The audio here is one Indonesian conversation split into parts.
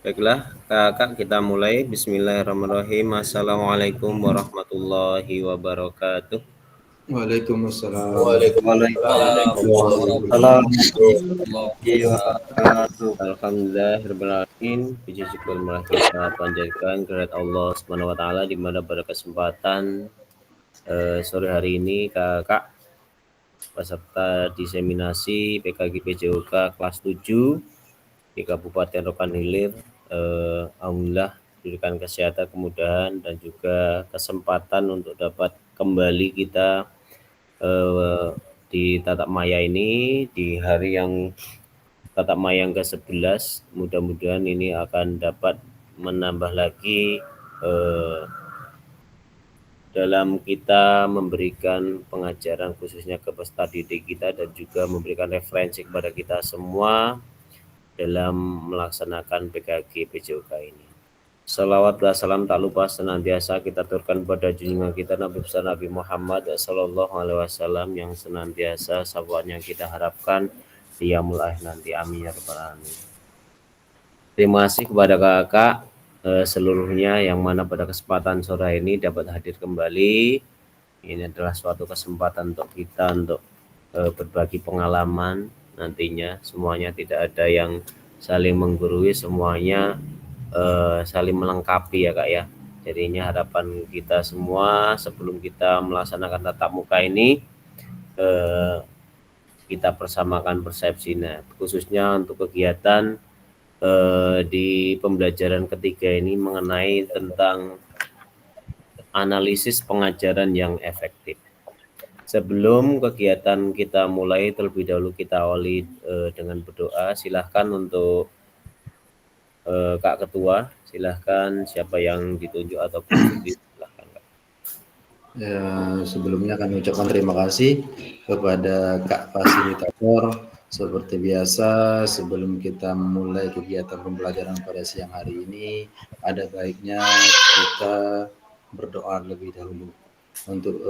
Baiklah, Kak, kita mulai. Bismillahirrahmanirrahim. Assalamualaikum warahmatullahi wabarakatuh. Waalaikumsalam. Waalaikumsalam warahmatullahi wabarakatuh. Alhamdulillahirrahmanirrahim. Puji syukur malah kita panjatkan kehadirat Allah Subhanahu wa taala di mana pada kesempatan sore hari ini Kakak peserta diseminasi PKG PJOK kelas 7 di Kabupaten Rokan Hilir, alhamdulillah diberikan kesehatan, kemudahan dan juga kesempatan untuk dapat kembali kita di tatap maya ini di hari yang tatap maya yang ke-11. Mudah-mudahan ini akan dapat menambah lagi dalam kita memberikan pengajaran khususnya ke peserta didik kita dan juga memberikan referensi kepada kita semua dalam melaksanakan PKG PJOK ini. Salawat dan salam tak lupa senantiasa kita aturkan pada junjungan kita Nabi besar Nabi Muhammad sallallahu alaihi wasallam yang senantiasa sahabatnya kita harapkan di yaumul akhir nanti. Amin ya rabbal alamin. Terima kasih kepada kakak seluruhnya yang mana pada kesempatan sore ini dapat hadir kembali. Ini adalah suatu kesempatan untuk kita untuk berbagi pengalaman nantinya. Semuanya tidak ada yang saling menggurui, semuanya saling melengkapi ya Kak ya. Jadinya harapan kita semua sebelum kita melaksanakan tatap muka ini kita persamakan persepsinya, khususnya untuk kegiatan di pembelajaran ketiga ini mengenai tentang analisis pengajaran yang efektif. Sebelum kegiatan kita mulai, terlebih dahulu kita awali dengan berdoa. Silahkan untuk Kak Ketua, silahkan siapa yang ditunjuk ataupun silahkan Kak. Ya, sebelumnya kami ucapkan terima kasih kepada Kak Fasilitator. Seperti biasa, sebelum kita mulai kegiatan pembelajaran pada siang hari ini, ada baiknya kita berdoa lebih dahulu. Untuk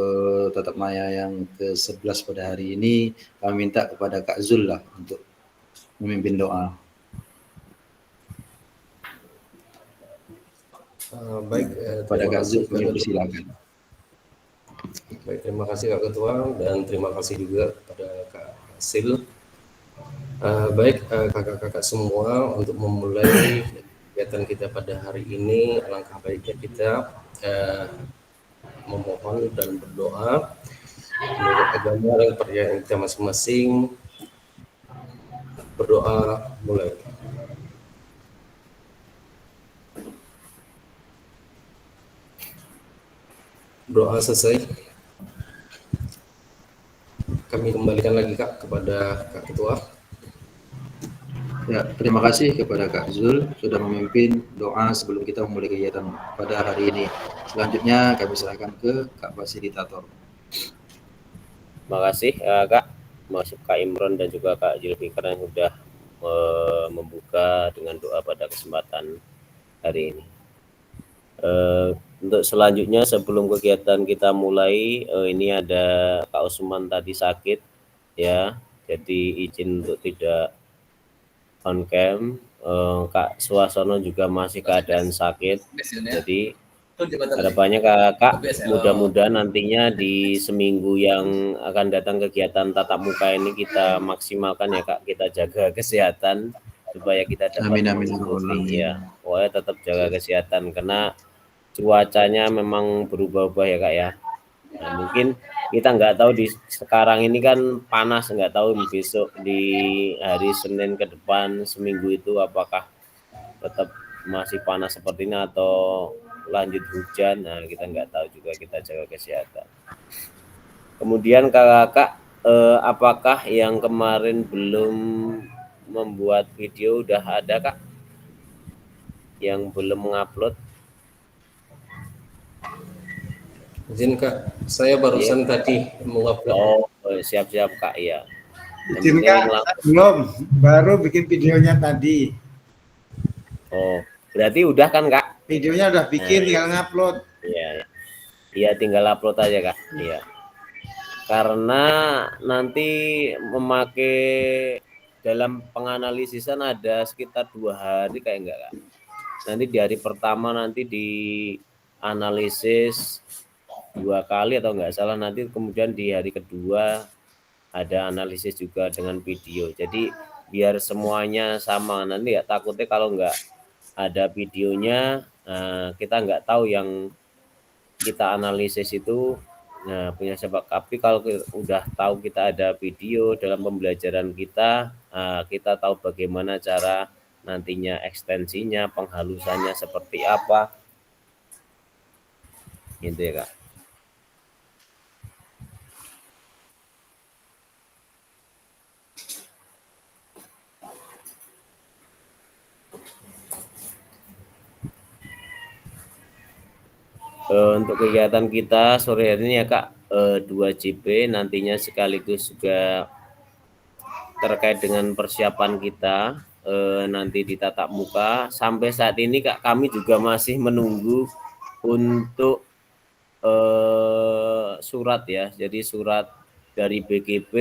tatap maya yang ke-11 pada hari ini, kami minta kepada Kak Zul lah untuk memimpin doa. Baik, pada Kak Zul, kami persilakan. Baik, terima kasih Kak Ketua dan terima kasih juga kepada Kak Hasil. Baik, kakak-kakak semua, untuk memulai kegiatan kita pada hari ini, alangkah baiknya kita memohon dan berdoa menurut agama dan percayaan kita masing-masing. Berdoa mulai. Doa selesai. Kami kembalikan lagi Kak kepada Kak Ketua. Ya, terima kasih kepada Kak Zul sudah memimpin doa sebelum kita memulai kegiatan pada hari ini. Selanjutnya kami serahkan ke Kak Fasilitator. Terima kasih Kak, masuk Kak Imron dan juga Kak Zulfikar yang sudah membuka dengan doa pada kesempatan hari ini. Untuk selanjutnya sebelum kegiatan kita mulai, ini ada Kak Usman tadi sakit ya, jadi izin untuk tidak on cam. Kak Suwasono juga masih keadaan sakit, jadi harapannya Kakak mudah-mudahan nantinya di seminggu yang akan datang kegiatan tatap muka ini kita maksimalkan ya Kak, kita jaga kesehatan supaya kita dapat mengikuti ya. Pokoknya tetap jaga kesehatan karena cuacanya memang berubah-ubah ya Kak ya. Nah, mungkin kita nggak tahu di sekarang ini kan panas, nggak tahu besok di hari Senin ke depan seminggu itu apakah tetap masih panas seperti ini atau lanjut hujan. Nah, kita nggak tahu juga, kita jaga kesehatan. Kemudian kakak apakah yang kemarin belum membuat video udah ada kak? Yang belum mengupload? Izin Kak, saya barusan tadi mengupload. Oh, siap-siap kak ya. Izin Kak, belum, baru bikin videonya tadi. Oh, berarti udah kan kak? Videonya udah bikin, tinggal ngupload. Iya, iya tinggal upload aja kak. Iya. Karena nanti memakai dalam penganalisisan ada sekitar 2 hari kayak enggak kak. Nanti di hari pertama nanti dianalisis 2 kali atau enggak salah, nanti kemudian di hari kedua ada analisis juga dengan video. Jadi biar semuanya sama, nanti ya takutnya kalau enggak ada videonya kita enggak tahu yang kita analisis itu punya siapa. Tapi kalau udah tahu kita ada video dalam pembelajaran kita, kita tahu bagaimana cara nantinya ekstensinya, penghalusannya seperti apa, gitu ya kak. Untuk kegiatan kita sore hari ini ya kak, 2 JP nantinya sekaligus juga terkait dengan persiapan kita nanti di tatap muka. Sampai saat ini kak, kami juga masih menunggu untuk surat ya. Jadi surat dari BGP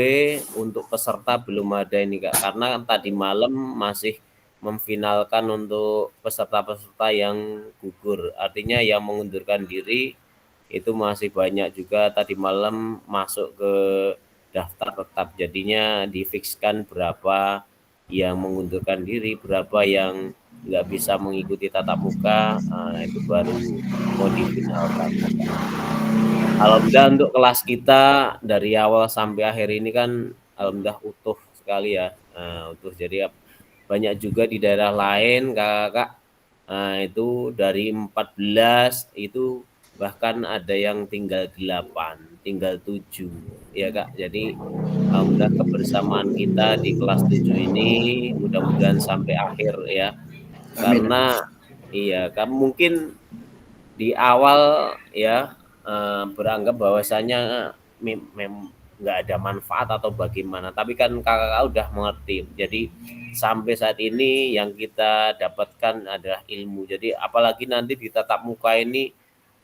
untuk peserta belum ada ini kak, karena tadi malam masih memfinalkan untuk peserta-peserta yang gugur, artinya yang mengundurkan diri itu masih banyak juga. Tadi malam masuk ke daftar tetap, jadinya difikskan berapa yang mengundurkan diri, berapa yang nggak bisa mengikuti tatap muka, itu baru mau difinalkan. Alhamdulillah untuk kelas kita dari awal sampai akhir ini kan alhamdulillah utuh sekali ya, utuh. Jadi banyak juga di daerah lain kakak, itu dari 14 itu bahkan ada yang tinggal 8, tinggal 7 ya kak. Jadi alhamdulillah kebersamaan kita di kelas 7 ini mudah-mudahan sampai akhir ya. Karena iya kan mungkin di awal ya beranggap bahwasanya nggak ada manfaat atau bagaimana, tapi kan kakak udah mengerti. Jadi sampai saat ini yang kita dapatkan adalah ilmu. Jadi apalagi nanti di tatap muka ini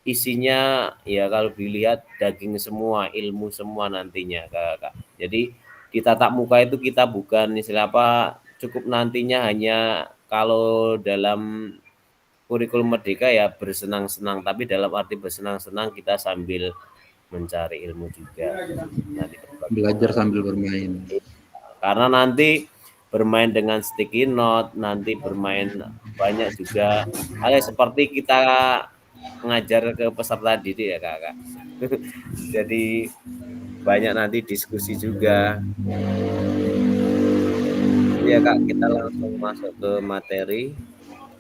isinya ya kalau dilihat daging semua, ilmu semua nantinya kakak. Jadi di tatap muka itu kita bukan istilah apa, cukup nantinya hanya kalau dalam kurikulum merdeka ya bersenang-senang, tapi dalam arti bersenang-senang kita sambil mencari ilmu juga. Nanti belajar sambil bermain. Karena nanti bermain dengan sticky note, nanti bermain banyak juga hal seperti kita mengajar ke peserta didik ya kakak. Jadi banyak nanti diskusi juga. Ya kak, kita langsung masuk ke materi.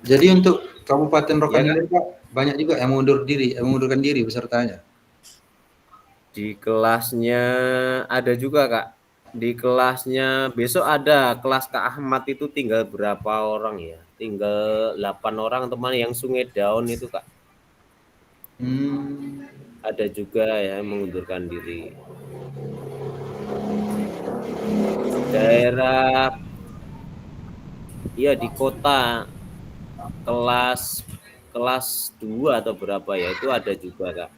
Jadi untuk Kabupaten Rokan Hilir Pak, banyak juga yang mengundurkan diri pesertanya. Di kelasnya ada juga kak. Di kelasnya besok ada kelas Kak Ahmad itu tinggal berapa orang ya? Tinggal 8 orang teman yang Sungai Daun itu kak. Ada juga ya mengundurkan diri. Daerah iya di kota kelas 2 atau berapa ya, itu ada juga kak.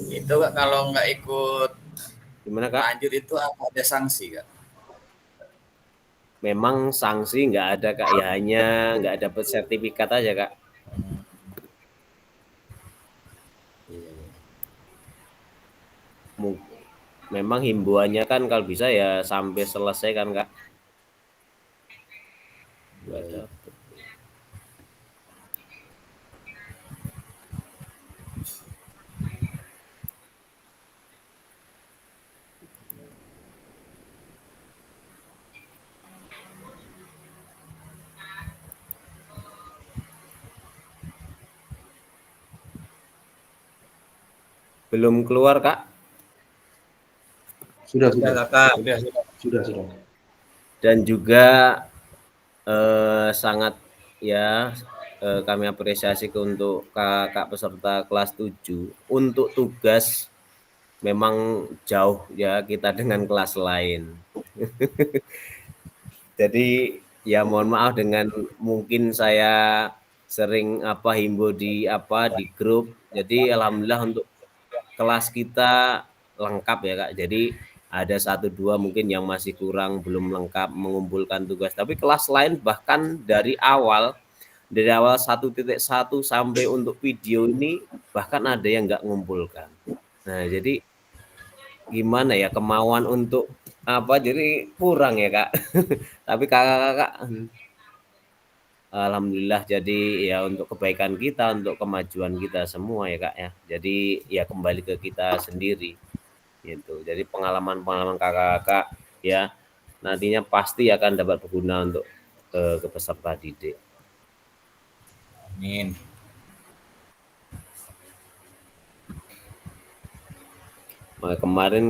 Itu kak kalau nggak ikut Gimana kak? lanjut itu apa ada sanksi kak? Memang sanksi nggak ada kak, ya hanya nggak dapat sertifikat aja kak. Memang himbauannya kan kalau bisa ya sampai selesai kan kak. Nggak ada. Belum keluar, Kak? Sudah. Kakak. Sudah. Dan juga sangat ya kami apresiasi untuk kakak peserta kelas 7 untuk tugas memang jauh ya kita dengan kelas lain. Jadi ya mohon maaf dengan mungkin saya sering himbau di grup. Jadi alhamdulillah untuk kelas kita lengkap ya Kak. Jadi ada 1-2 mungkin yang masih kurang belum lengkap mengumpulkan tugas. Tapi kelas lain bahkan dari awal 1.1 sampai untuk video ini bahkan ada yang nggak mengumpulkan. Nah jadi gimana ya kemauan untuk jadi kurang ya Kak. Tapi kakak-kakak alhamdulillah jadi ya untuk kebaikan kita, untuk kemajuan kita semua ya Kak ya. Jadi ya kembali ke kita sendiri gitu. Jadi pengalaman-pengalaman kakak-kakak ya nantinya pasti akan dapat berguna untuk ke peserta didik. Amin. Kemarin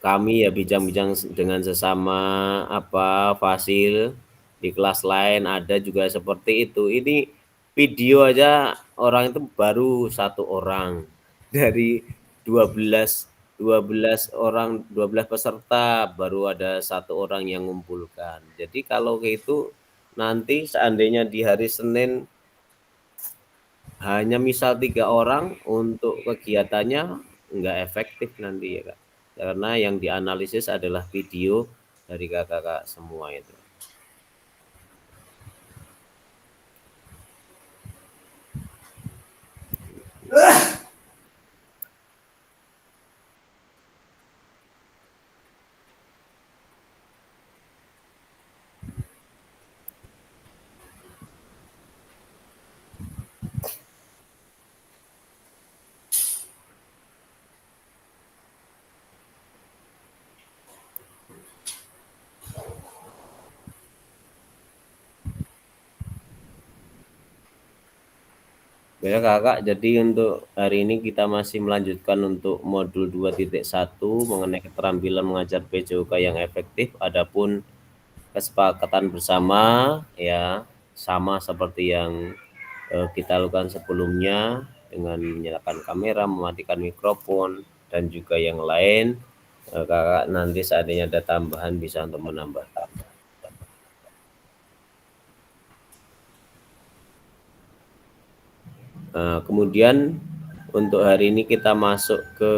kami ya bincang-bincang dengan sesama fasil di kelas lain ada juga seperti itu. Ini video aja orang itu baru 1 orang dari 12 orang 12 peserta baru ada 1 orang yang mengumpulkan. Jadi kalau gitu nanti seandainya di hari Senin hanya misal 3 orang untuk kegiatannya nggak efektif nanti ya Kak. Karena yang dianalisis adalah video dari kakak-kakak semua itu. Ya Kakak, jadi untuk hari ini kita masih melanjutkan untuk modul 2.1 mengenai keterampilan mengajar PJOK yang efektif. Adapun kesepakatan bersama ya sama seperti yang kita lakukan sebelumnya dengan menyalakan kamera, mematikan mikrofon dan juga yang lain. Kakak nanti seandainya ada tambahan bisa untuk menambahkan. Kemudian untuk hari ini kita masuk ke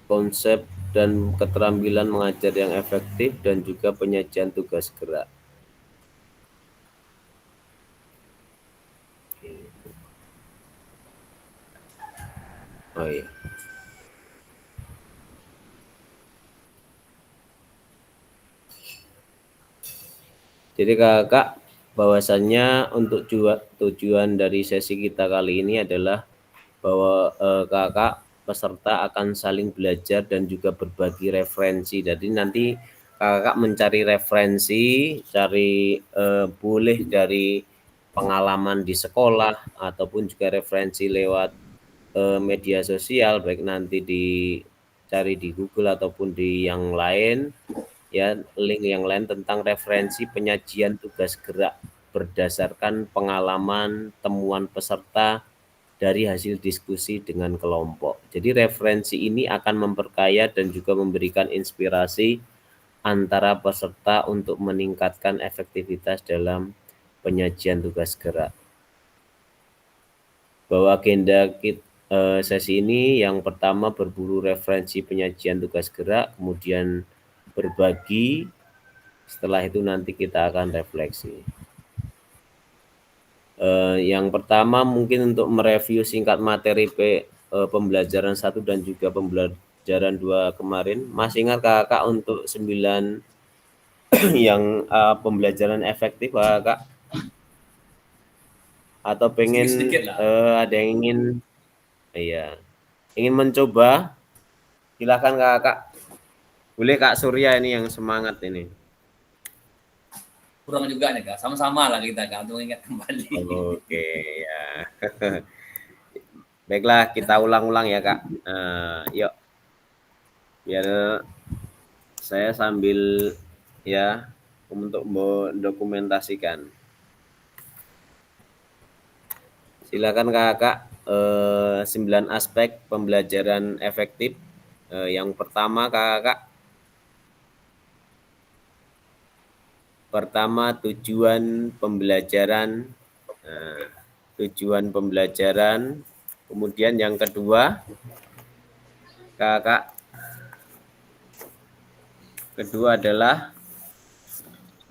konsep dan keterampilan mengajar yang efektif dan juga penyajian tugas gerak. Oh iya. Jadi kakak bahwasannya untuk tujuan dari sesi kita kali ini adalah bahwa kakak peserta akan saling belajar dan juga berbagi referensi. Jadi nanti kakak mencari referensi, cari boleh dari pengalaman di sekolah ataupun juga referensi lewat media sosial, baik nanti dicari di Google ataupun di yang lain. Ya, link yang lain tentang referensi penyajian tugas gerak berdasarkan pengalaman temuan peserta dari hasil diskusi dengan kelompok. Jadi referensi ini akan memperkaya dan juga memberikan inspirasi antara peserta untuk meningkatkan efektivitas dalam penyajian tugas gerak. Bahwa agenda sesi ini yang pertama berburu referensi penyajian tugas gerak, kemudian berbagi, setelah itu nanti kita akan refleksi. Yang pertama mungkin untuk mereview singkat materi pembelajaran 1 dan juga pembelajaran 2 kemarin. Masih ingat kakak untuk 9 yang pembelajaran efektif kakak? Atau pengen ada yang ingin mencoba? Silakan kakak. Boleh Kak Surya ini yang semangat ini. Kurang juga nih Kak, sama-sama lah kita Kak untuk ingat kembali. Oke ya. Baiklah, kita ulang-ulang ya Kak. Yuk, biar saya sambil ya untuk mendokumentasikan. Silakan Kakak, 9 aspek pembelajaran efektif. Yang pertama Kakak, pertama tujuan pembelajaran. Tujuan pembelajaran. Kemudian yang kedua Kakak, kedua adalah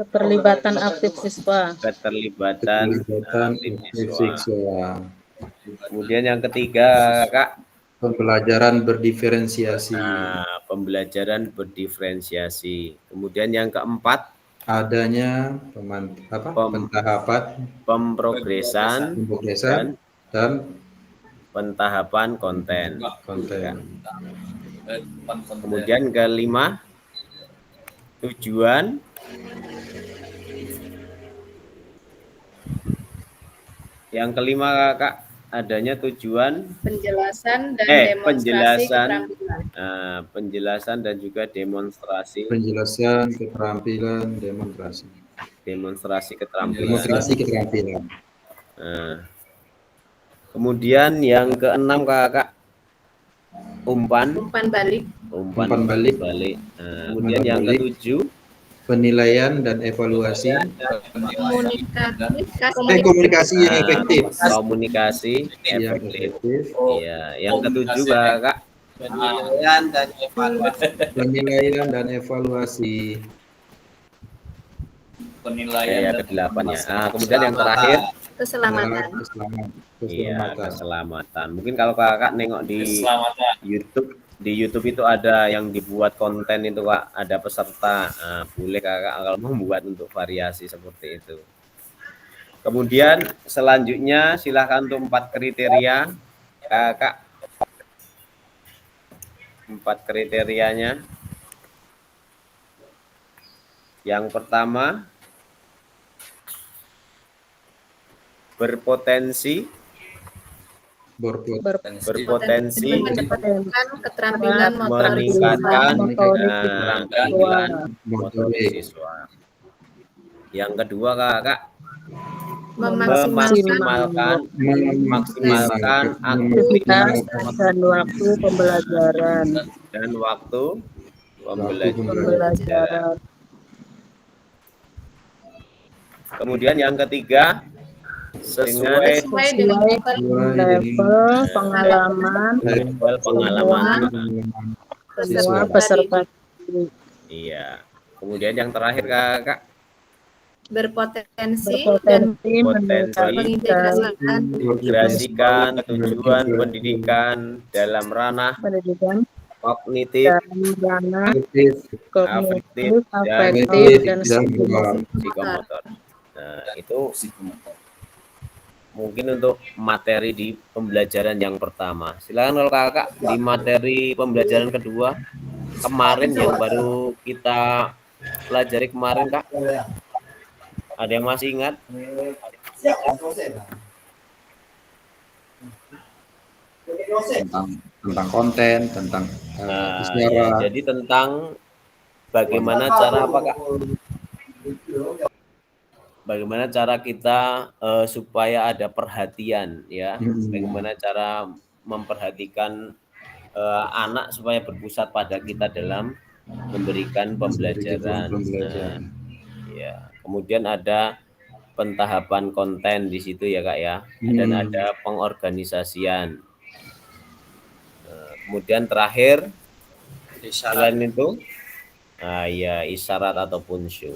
keterlibatan aktif siswa. keterlibatan aktif aktif siswa. siswa. Kemudian yang ketiga Kak, Pembelajaran berdiferensiasi. pembelajaran berdiferensiasi. Kemudian yang keempat, Adanya pentahapan, pemprogresan dan pentahapan konten. konten. Kemudian kelima, tujuan yang kelima Kak, adanya tujuan penjelasan dan demonstrasi penjelasan, keterampilan. penjelasan dan juga demonstrasi Penjelasan keterampilan, demonstrasi keterampilan. demonstrasi keterampilan. Kemudian yang keenam Kakak, umpan balik, Umpan balik. Kemudian yang ketujuh, Penilaian dan evaluasi. komunikasi Komunikasi yang efektif. komunikasi Yang efektif. efektif. Iya, yang ketujuh Kakak, penilaian dan evaluasi. Penilaian dan evaluasi. Penilaian dan ke-8 ya. Kemudian yang terakhir, keselamatan. iya, keselamatan. Mungkin kalau Kakak nengok di keselamatan. YouTube itu ada yang dibuat konten itu Kak, ada peserta. Boleh Kakak kalau membuat untuk variasi seperti itu. Kemudian selanjutnya silahkan untuk 4 kriteria Kakak. 4 kriterianya. Yang pertama, berpotensi Meningkatkan keterampilan motorik meningkatkan motorik keterampilan motorik siswa. Yang kedua Kakak, memaksimalkan aktivitas aktivitas dan waktu pembelajaran. dan waktu pembelajaran. Kemudian yang ketiga, sesuai dengan level pengalaman semua peserta. Iya. Kemudian yang terakhir Kakak, berpotensi mengintegrasikan tujuan pendidikan dalam ranah pendidikan kognitif, afektif dan psikomotor. Nah, itu mungkin untuk materi di pembelajaran yang pertama. Silakan kalau Kakak di materi pembelajaran kedua kemarin yang baru kita pelajari kemarin Kak. Ada yang masih ingat? Tentang konten, tentang Ya, jadi tentang bagaimana cara apa Kak? Bagaimana cara kita supaya ada perhatian ya? Bagaimana cara memperhatikan anak supaya berpusat pada kita dalam memberikan pembelajaran. Ya, kemudian ada pentahapan konten di situ ya Kak ya, dan ada pengorganisasian. Kemudian terakhir selain itu, ya isyarat ataupun show.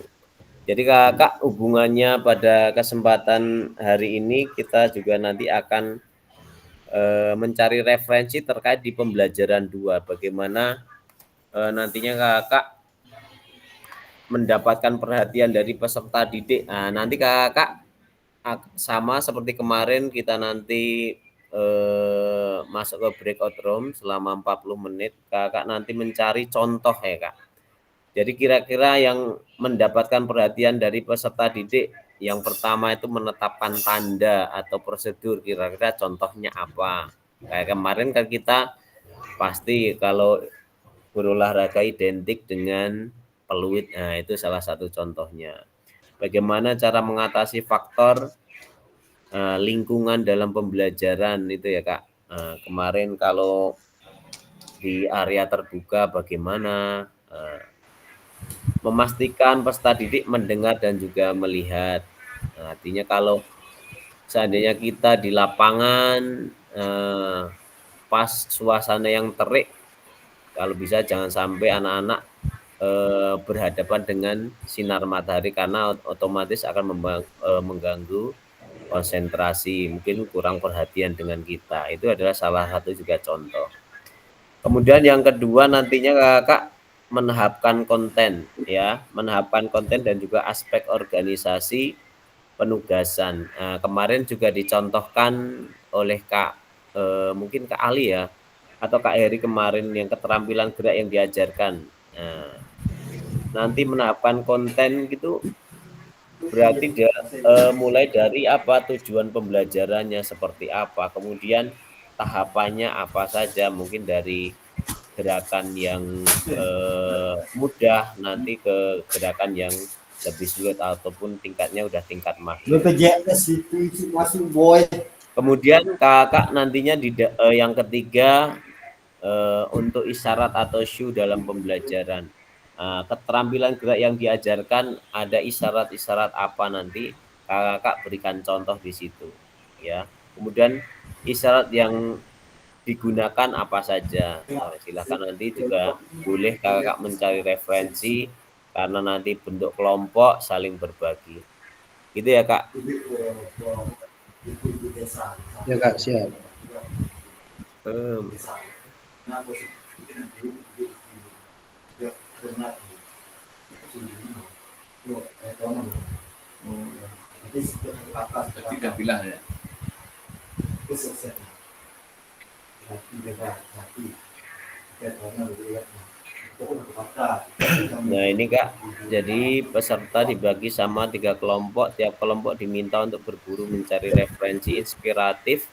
Jadi Kakak hubungannya pada kesempatan hari ini kita juga nanti akan mencari referensi terkait di pembelajaran 2. Bagaimana nantinya Kakak mendapatkan perhatian dari peserta didik. Nah, nanti Kakak sama seperti kemarin kita nanti masuk ke breakout room selama 40 menit. Kakak nanti mencari contoh ya Kak. Jadi kira-kira yang mendapatkan perhatian dari peserta didik, yang pertama itu menetapkan tanda atau prosedur, kira-kira contohnya apa Kayak kemarin kan kita pasti kalau berolahraga identik dengan peluit. Nah, itu salah satu contohnya. Bagaimana cara mengatasi faktor lingkungan dalam pembelajaran itu ya Kak. Kemarin kalau di area terbuka bagaimana memastikan peserta didik mendengar dan juga melihat. Artinya kalau seandainya kita di lapangan pas suasana yang terik, kalau bisa jangan sampai anak-anak berhadapan dengan sinar matahari karena otomatis akan mengganggu konsentrasi, mungkin kurang perhatian dengan kita. Itu adalah salah satu juga contoh. Kemudian yang kedua nantinya Kakak menahapkan konten ya, menahapkan konten dan juga aspek organisasi penugasan. Kemarin juga dicontohkan oleh mungkin Kak Ali ya, atau Kak Heri kemarin yang keterampilan gerak yang diajarkan. Nanti menahapkan konten gitu berarti dia mulai dari apa tujuan pembelajarannya seperti apa, kemudian tahapannya apa saja, mungkin dari gerakan yang mudah nanti ke gerakan yang lebih sulit ataupun tingkatnya udah tingkat mahir. Kemudian Kakak nantinya yang ketiga untuk isyarat atau show dalam pembelajaran. Keterampilan gerak yang diajarkan ada isyarat-isyarat apa nanti Kakak berikan contoh di situ ya. Kemudian isyarat yang digunakan apa saja. Silakan nanti juga boleh Kakak mencari referensi karena nanti bentuk kelompok saling berbagi. Gitu ya Kak. Ya Kak, siap. Tidak bilang ya. Nah ini Kak, jadi peserta dibagi sama 3 kelompok, tiap kelompok diminta untuk berburu mencari referensi inspiratif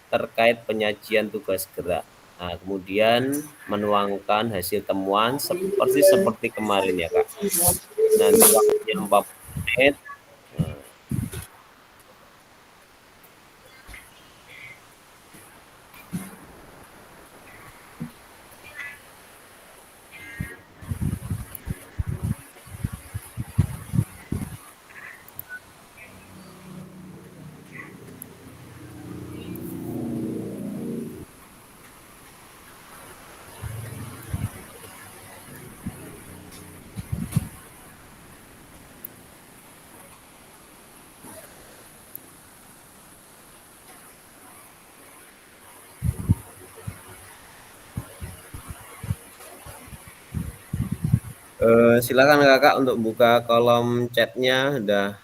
terkait penyajian tugas gerak. Nah, kemudian menuangkan hasil temuan seperti kemarin ya Kak. Nanti waktunya 40 menit. Silakan Kakak untuk buka kolom chatnya, udah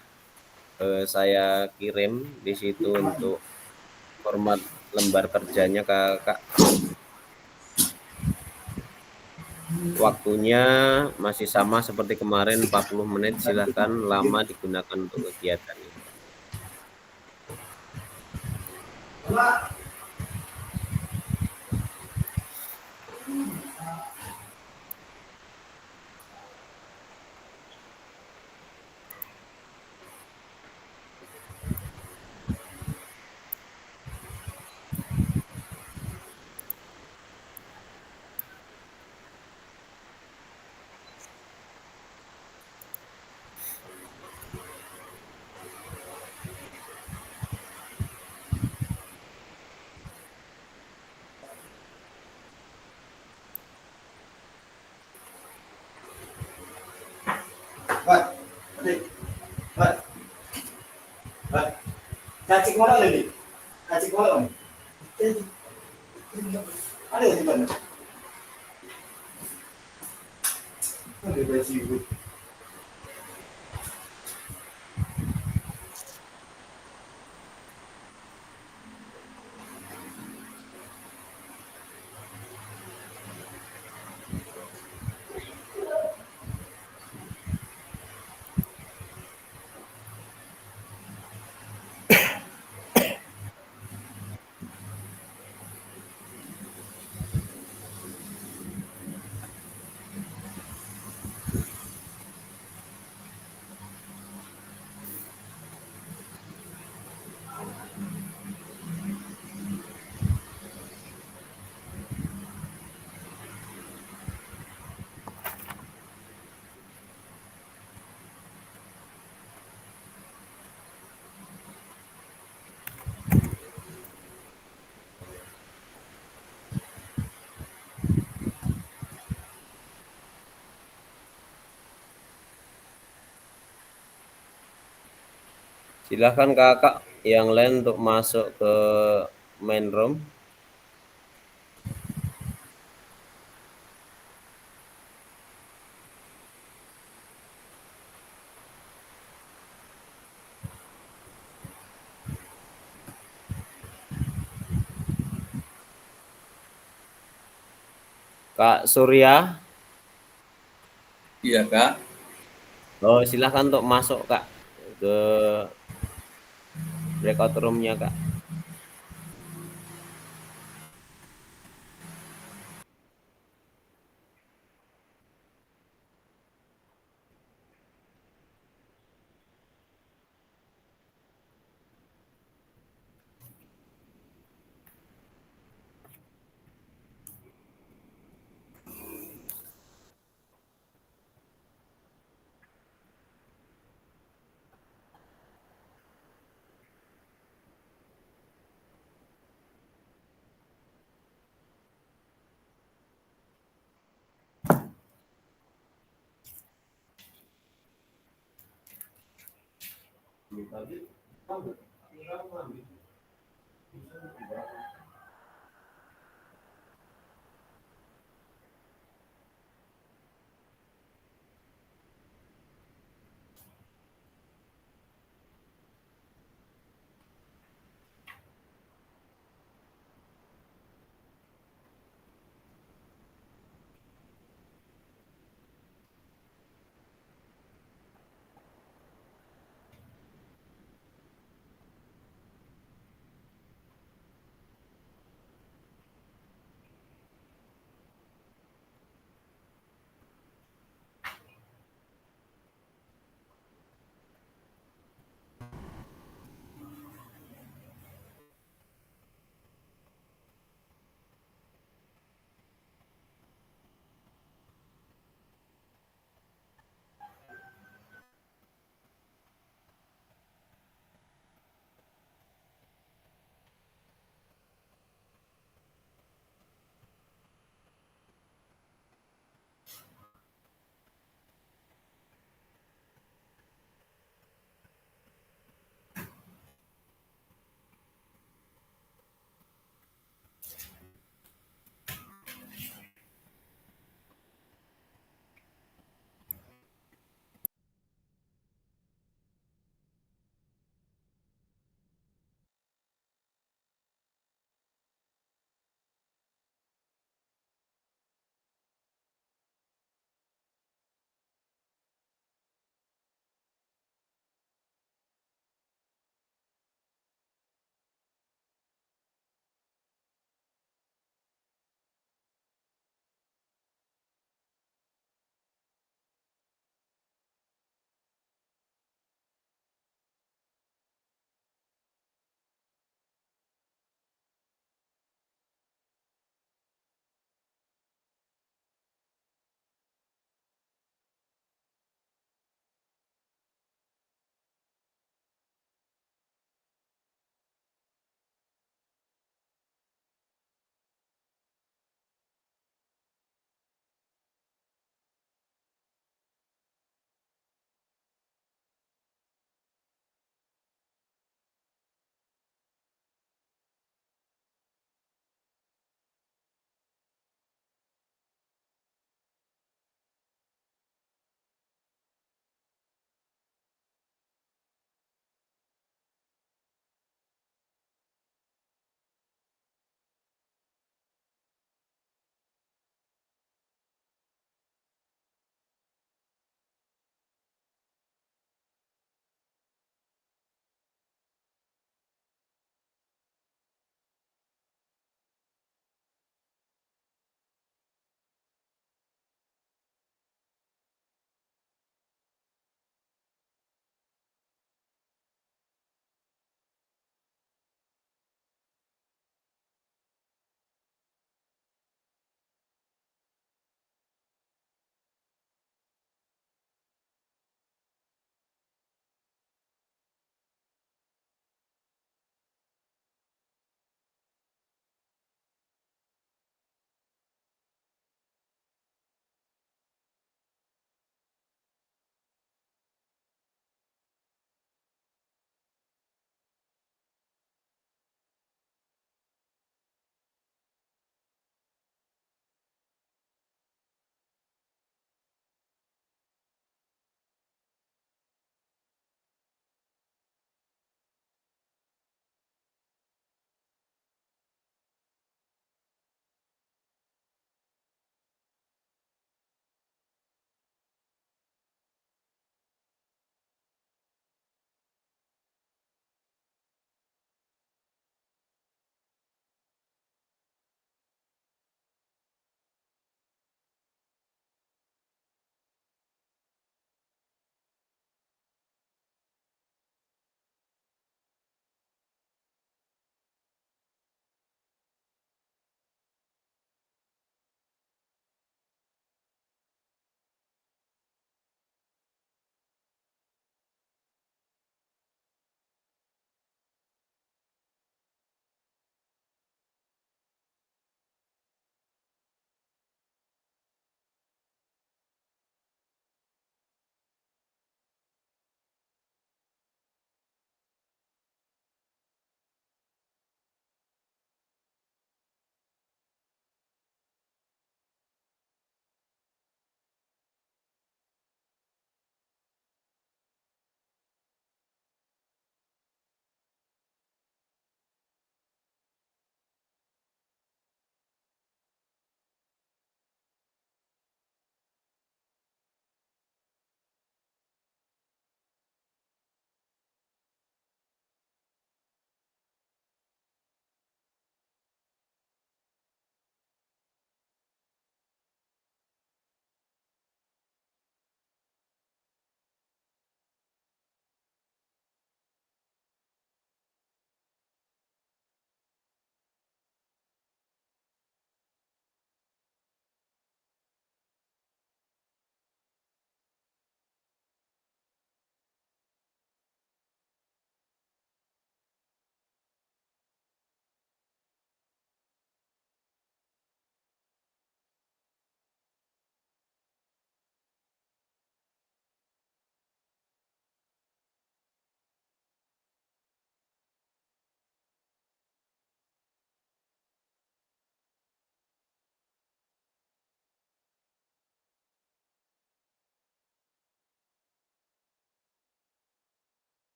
saya kirim di situ untuk format lembar kerjanya Kakak. Waktunya masih sama seperti kemarin 40 menit, silahkan lama digunakan untuk kegiatan ini. Cacing mana lagi? Cacing mana? Ada di mana? Ada baju. Silahkan kakak yang lain untuk masuk ke main room. Kak Surya. Iya Kak. Oh, silahkan untuk masuk Kak ke breakout room-nya Kak.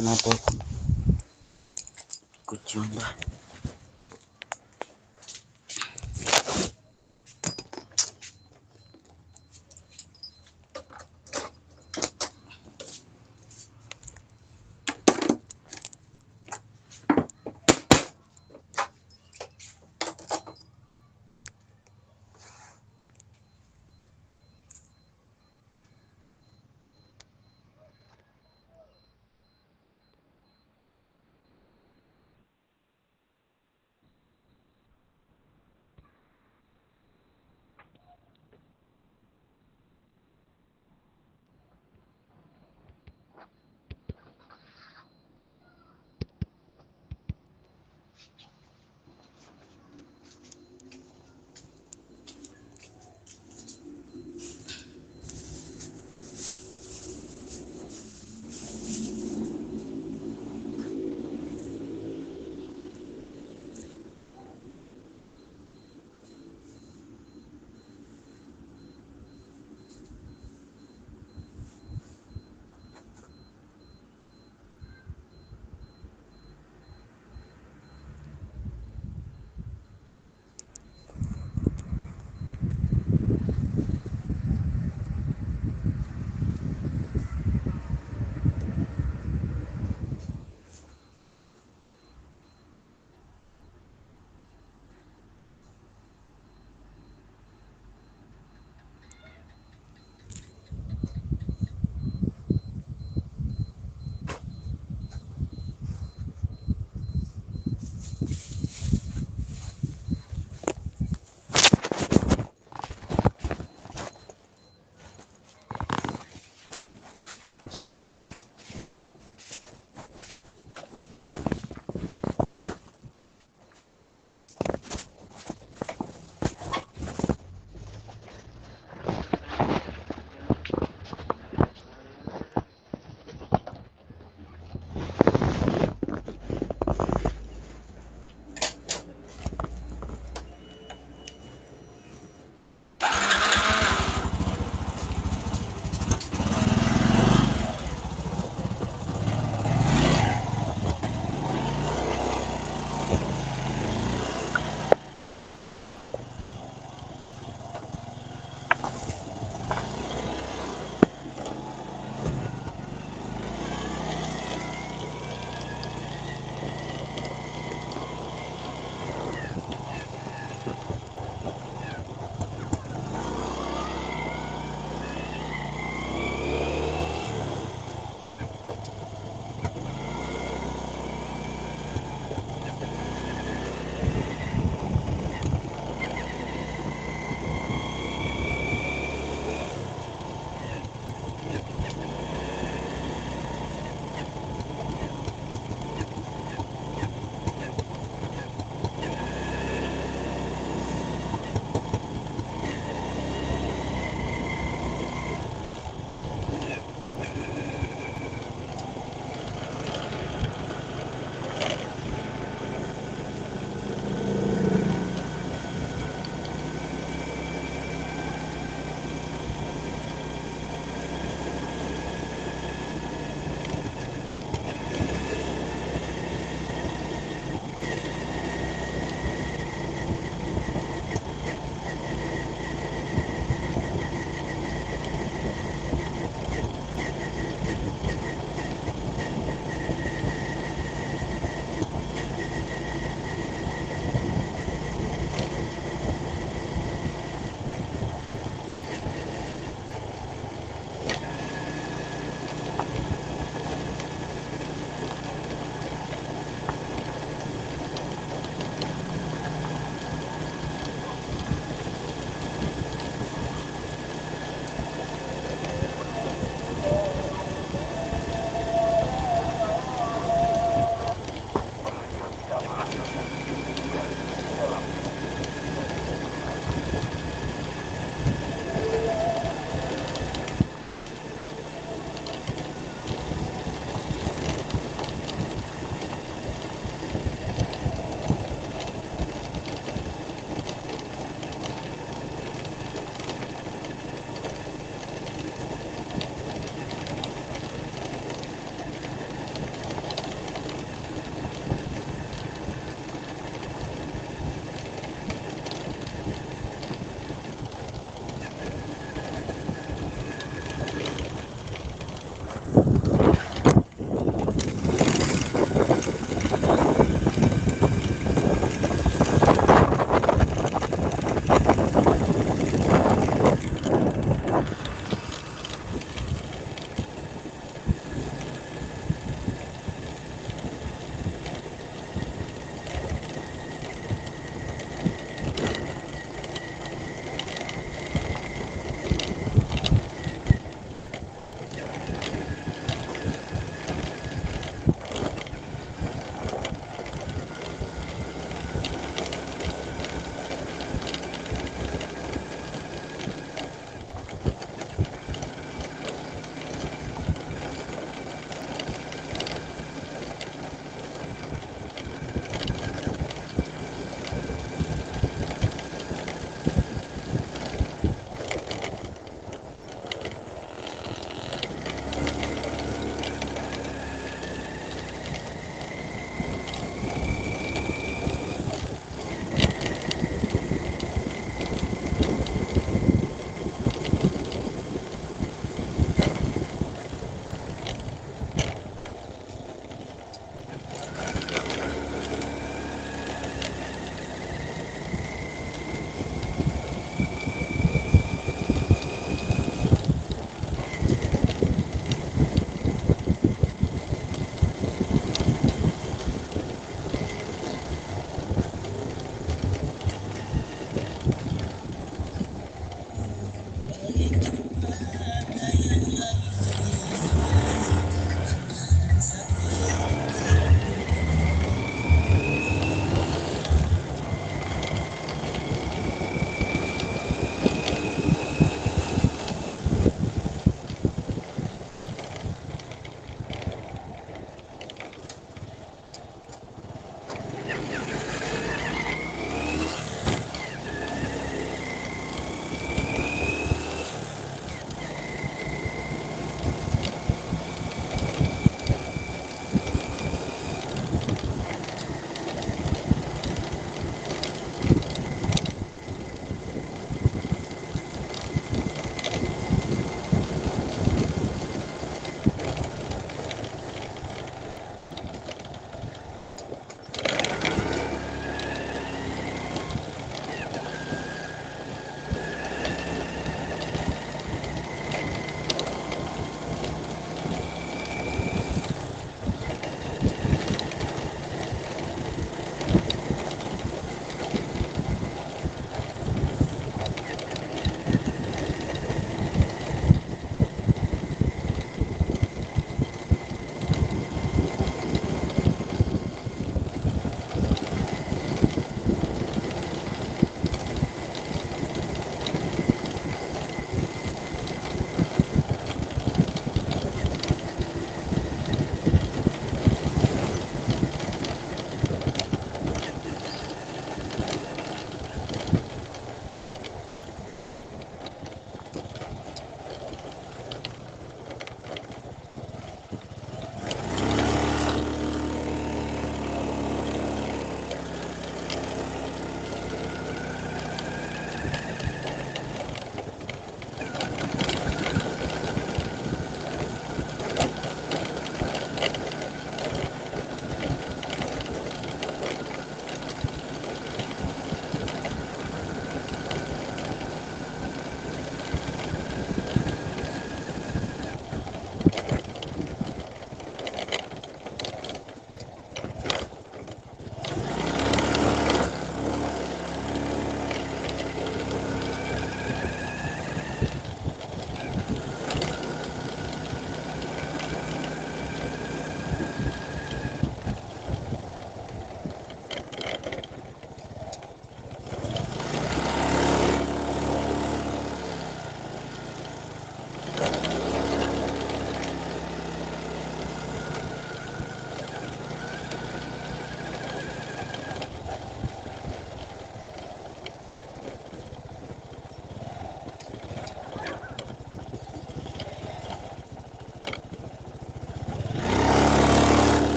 Kenapa kucium dah?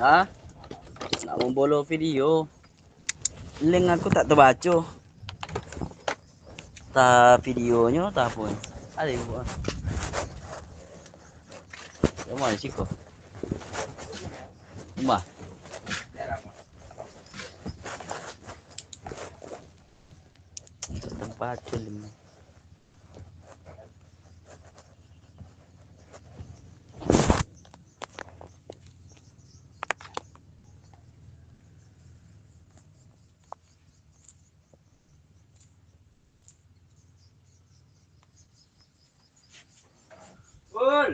Ha? Nak membolo video. Link aku tak terbaca. Tak videonya tak pun. Ada buat. Mana sih kau? Rumah. Tempat link. Full.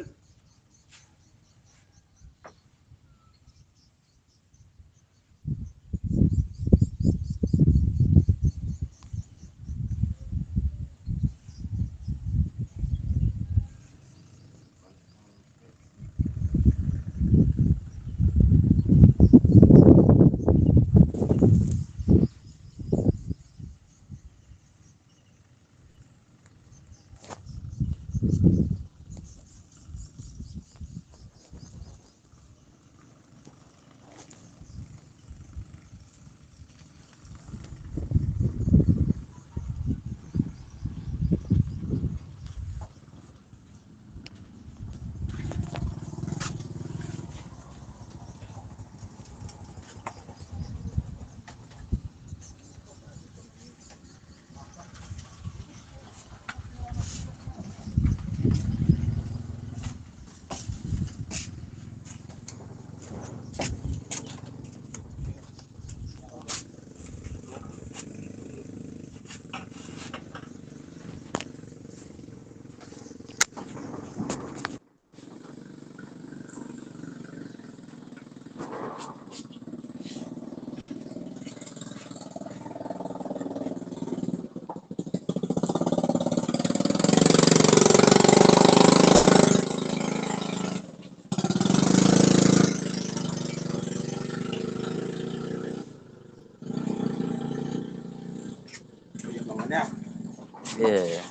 Yeah.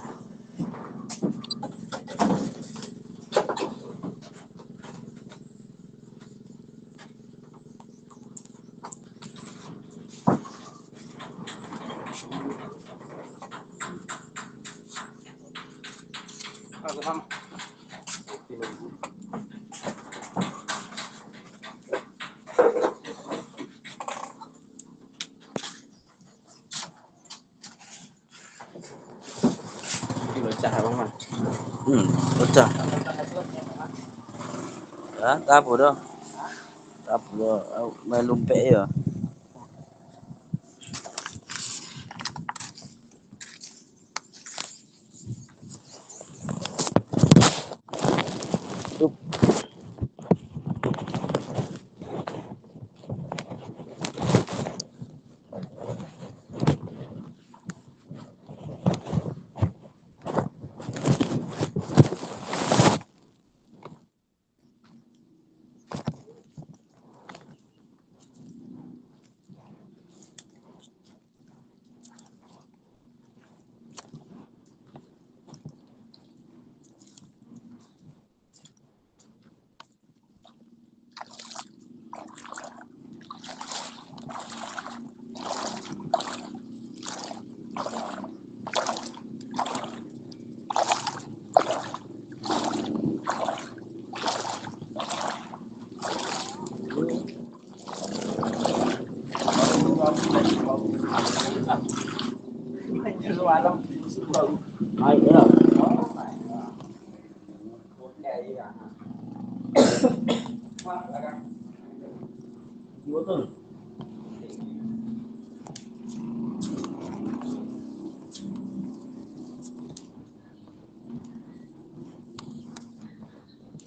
Pecah bang man. Pecah. Ya, tak apa dah. Tak apa. Main lumpek ya.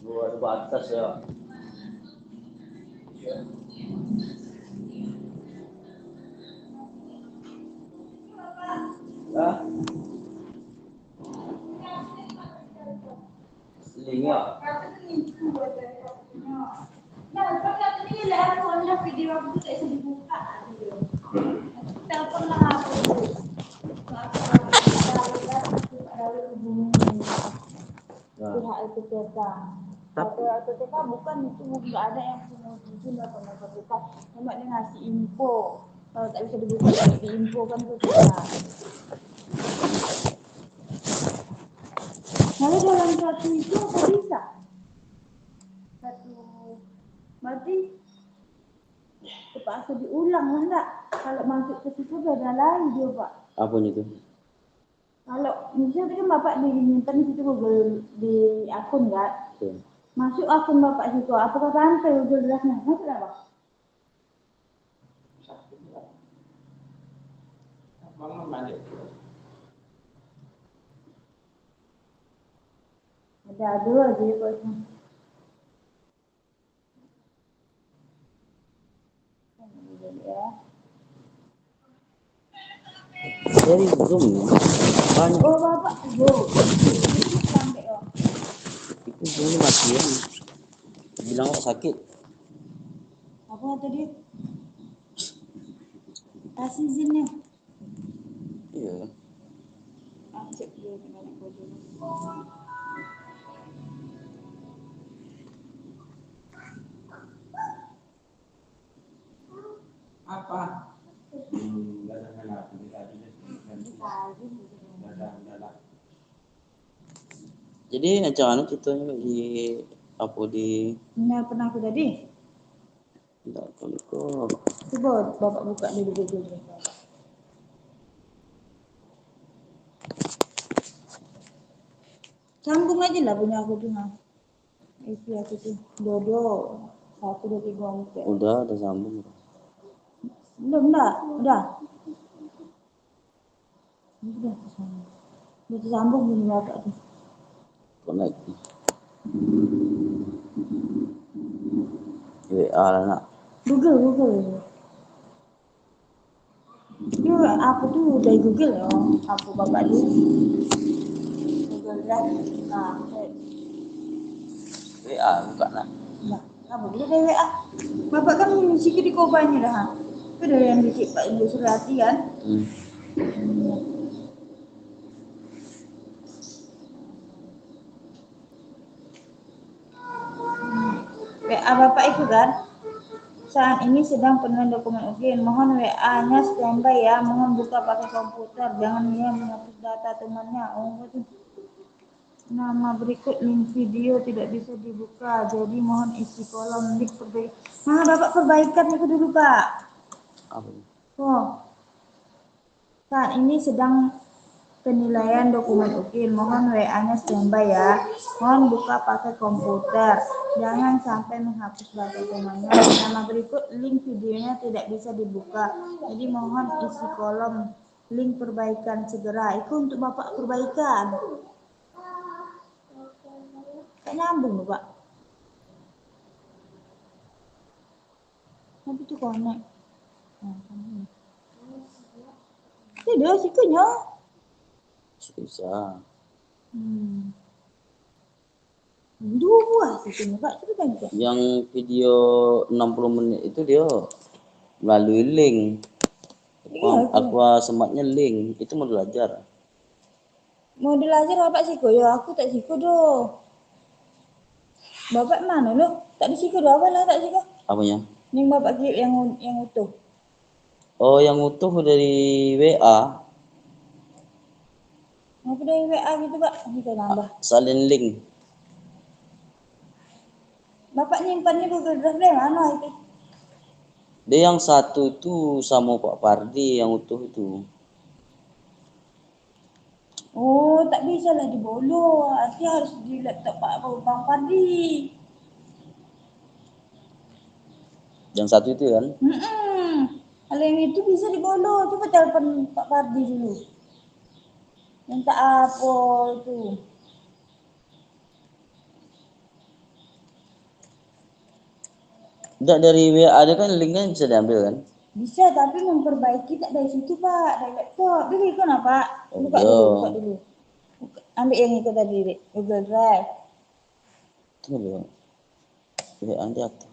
Dua batas ya. Ya. Selinga. Nah, kalau ini lihat warna video aku tuh kayak dibuka. Telepon lah aku. Pihak itu kita. TTK bukan, itu nggak ada yang mau jujur atau mau terbuka, cuma dia ngasih info. Kalau tak bisa dibuka, di info kan itu susah. Kalau dalam satu itu apa bisa? Satu, berarti terpaksa diulang lah enggak? Kalau masuk ke situ beda lain dia Pak. Apa itu? Kalau misalnya kan Bapak diminta di situ Google di akun kan? Iya. Masuk akun Bapak situ, apakah sampai Google Drive-nya? Masuk nggak Pak? Ada dua aja Bosnya. Ya. Dari belum banyak. Oh Bapak, go. Sampai oh. Itu dulu matian. Bilang sakit. Apa tadi? Kasih izinnya. Iya. Cek dulu gimana dulu. Apa? Jadi acara kita di apa di Ini pernah aku tadi? tidak tahu kok. Coba Bapak buka dulu Google. Sambung aja lah punya aku tuh nah. Isi aku tuh Dodo 1, 2, 3, 4. Udah ada sambung. Belum dah, udah. Udah tersambung. Udah tersambung punya Bapak tuh. Connect. WA lah nak. Google. Itu aku tuh dari Google ya, aku Bapak tuh. Google Drive. Nah, WA buka nak. nah, apa boleh dari WA? Bapak kan mengisi di kobanya dah. Itu dari yang dikit Pak Ibu Surati kan? WA Bapak itu kan? Saat ini sedang penuh dokumen ujian. Mohon WA-nya standby ya. Mohon buka pakai komputer. Jangan dia menghapus data temannya. Oh, itu. Nama berikut link video tidak bisa dibuka. Jadi mohon isi kolom link perbaikan. Nah, Bapak perbaikan itu dulu, Pak. Apa? Oh. Saat ini sedang penilaian dokumen UKIN. Mohon WA-nya standby ya. Mohon buka pakai komputer. Jangan sampai menghapus data temannya. Nama berikut link videonya tidak bisa dibuka. Jadi mohon isi kolom link perbaikan segera. Itu untuk Bapak perbaikan. Kayak nyambung loh, Pak. Tapi itu connect. Tidak, sikunya. Bisa. Dua buah sikunya, Pak. Coba kan. Yang video 60 menit itu dia melalui link. Iya, Aku sematnya link. Itu mau belajar. Mau belajar Bapak siko ya, aku tak siko doh. Bapak mana lo? Tak disiko doh, apa lah tak siko? Apanya? Nih Bapak kirim yang utuh. Oh, yang utuh dari WA. Apa dari WA gitu Pak? Kita nambah. Salin link. Bapak nyimpannya Google Drive dari mana itu? Dia yang satu itu sama Pak Pardi yang utuh itu. Oh, tak bisa lah dibolo. Arti harus di laptop Pak Bang Pardi. Yang satu itu kan? Kalau yang itu bisa dibolo. Coba telepon Pak Pardi dulu. Minta apa itu? Enggak, dari WA ada kan linknya bisa diambil kan? Bisa, tapi memperbaiki tak dari situ Pak, dari laptop. Dulu ikut apa? Buka dulu. Ambil yang itu tadi, Google Drive. Tunggu. WA diaktif.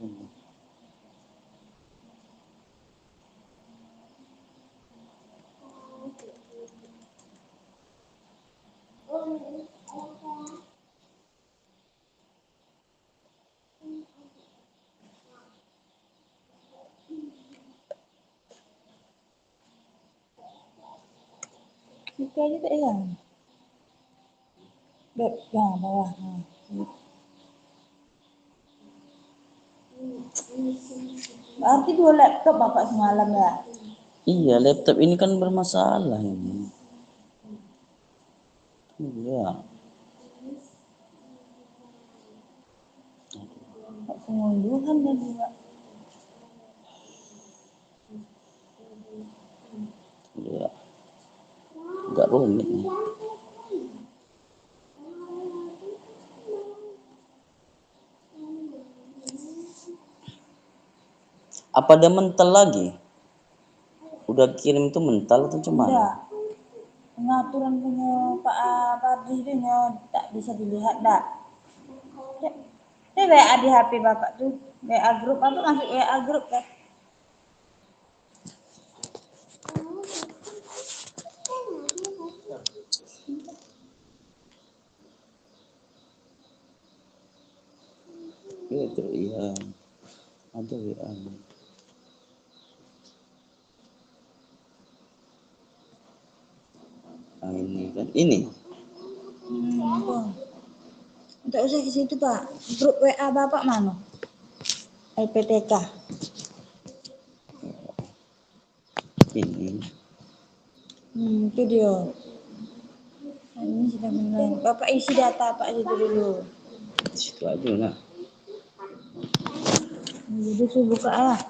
Buka aja tak hilang. Back, nah, bawah. Nah. Berarti 2 laptop Bapak semalam ya? Iya, laptop ini kan bermasalah ini. Iya. Pengunduhan dan juga. Iya. Agak rumit nih. Apa dia mental lagi? Udah kirim itu mental atau cuma? Enggak. Pengaturan punya Pak Pardi itu tak bisa dilihat dah. Ini WA di HP Bapak tuh. WA grup apa masuk WA grup kan? Itu iya. Ada WA. Nah, ini kan ini. Apa? Tak usah ke situ Pak. Grup WA Bapak mana? LPTK. Ini. Itu dia. Ini sudah mulai. Bapak isi data Pak situ dulu. Di situ aja lah. Jadi saya buka lah.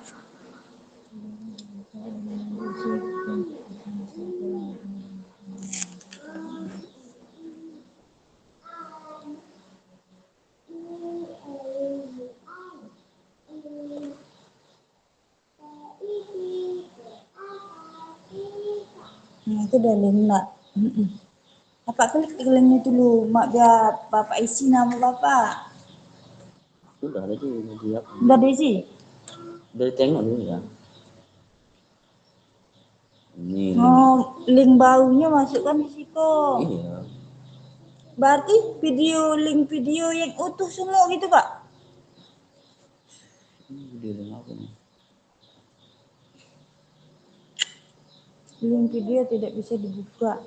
Nah, itu udah lima. Bapak klik linknya dulu, mak biar Bapak isi nama Bapak. Udah ada tuh dia. Udah diisi? Udah tengok dulu ya. Ini. Oh, link barunya masukkan di situ. Iya. Berarti link video yang utuh semua gitu Pak? Video apa nih? Link video tidak bisa dibuka.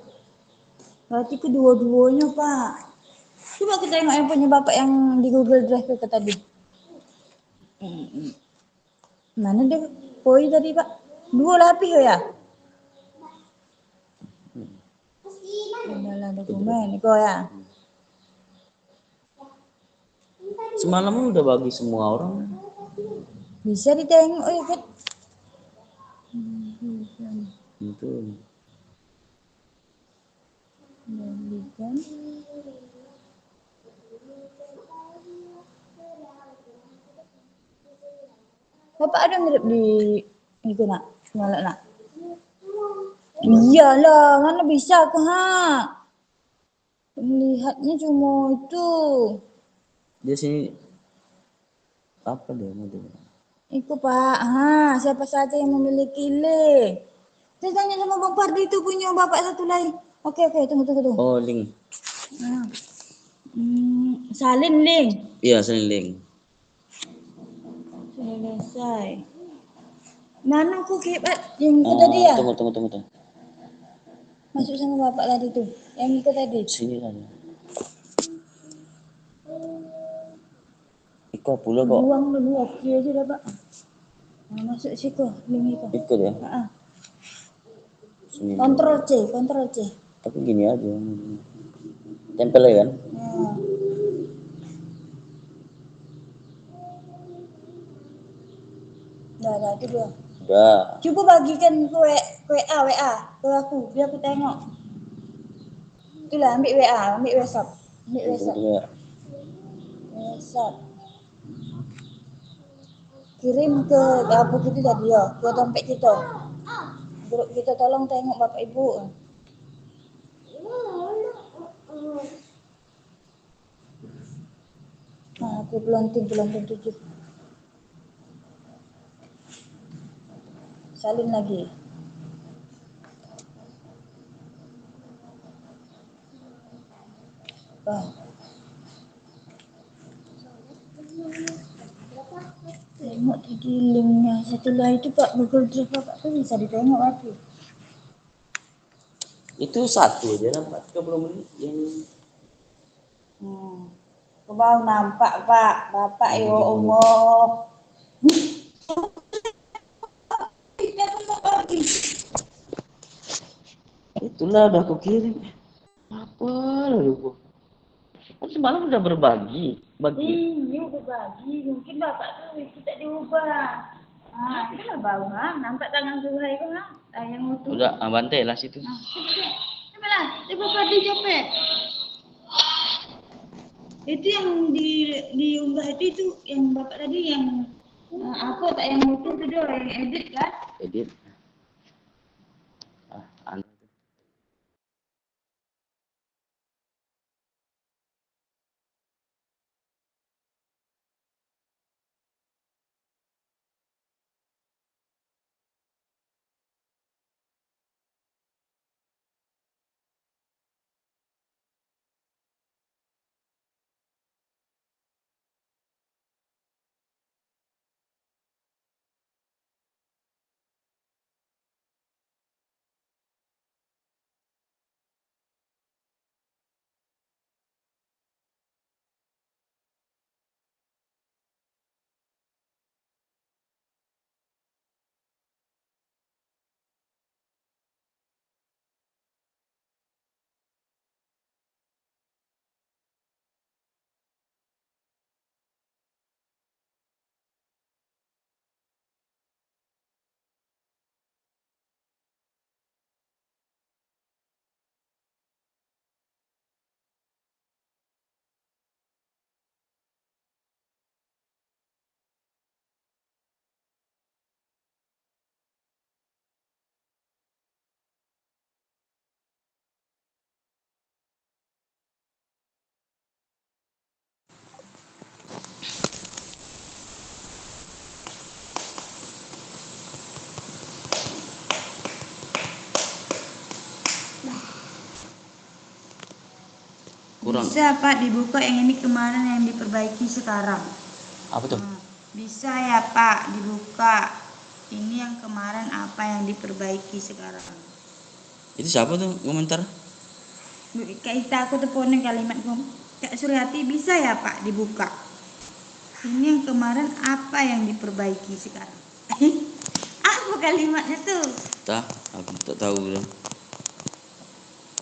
Berarti kedua-duanya Pak. Coba kita tengok yang punya Bapak yang di Google Drive itu tadi. Mana dia koi tadi Pak? 2 lapis ya? Dalam dokumen itu ya. Semalam udah bagi semua orang. Bisa ditengok ya kan? Itu. Balikan. Bapak ada mirip di itu nak, nyala nak. Iyalah, mana bisa ke ha? Melihatnya cuma itu. Dia sini apa dia mau dia? Itu Pak, siapa saja yang memiliki link. Saya tanya sama Bang Pardi itu punya Bapak satu lain. Oke, tunggu. Oh, link. Salin link. Iya, salin link. Selesai. Mana aku kibat yang itu tadi ya? Tunggu. Masuk sama Bapak tadi tuh. Yang itu tadi. Sini saja. Iko pula kok. Buang dulu, oke aja dah Pak. Nah, masuk situ, link itu. Ikut ya? Sini. Kontrol C. Tapi gini aja. Tempel ya kan? Nah. Dah, itu dia. Udah. Coba bagikan ke WA ke aku, biar aku tengok. Itulah, ambil WhatsApp. WhatsApp. Kirim ke apa gitu tadi ya, ke dompet kita. Grup kita tolong tengok Bapak Ibu. Nah, aku pelanting 7. Salin lagi. Tengok tadi linknya. Setelah itu Pak Google Drive Bapak tuh bisa ditengok lagi. Itu satu aja nampak 30 menit yang Kebang nampak Pak, Bapak ya Allah. itulah udah aku kirim. Apa lalu? Kan semalam udah bagi. Iya berbagi, mungkin Bapak tuh itu tak diubah. Ah, itu lah bau nampak tangan Zuhai itu yang utuh. Udah bantai lah situ. Coba lah, coba Pak dijepit. Itu yang diunggah itu yang Bapak tadi yang aku tak yang utuh itu doh yang edit kan? Edit. Kurang. Bisa Pak dibuka yang ini kemarin yang diperbaiki sekarang. Apa tuh? Bisa ya Pak dibuka. Ini yang kemarin apa yang diperbaiki sekarang. Itu siapa tuh komentar? Kayak aku teleponin kalimat Kak Suryati bisa ya Pak dibuka. Ini yang kemarin apa yang diperbaiki sekarang. Apa kalimatnya tuh? Tah, aku tak tahu dong.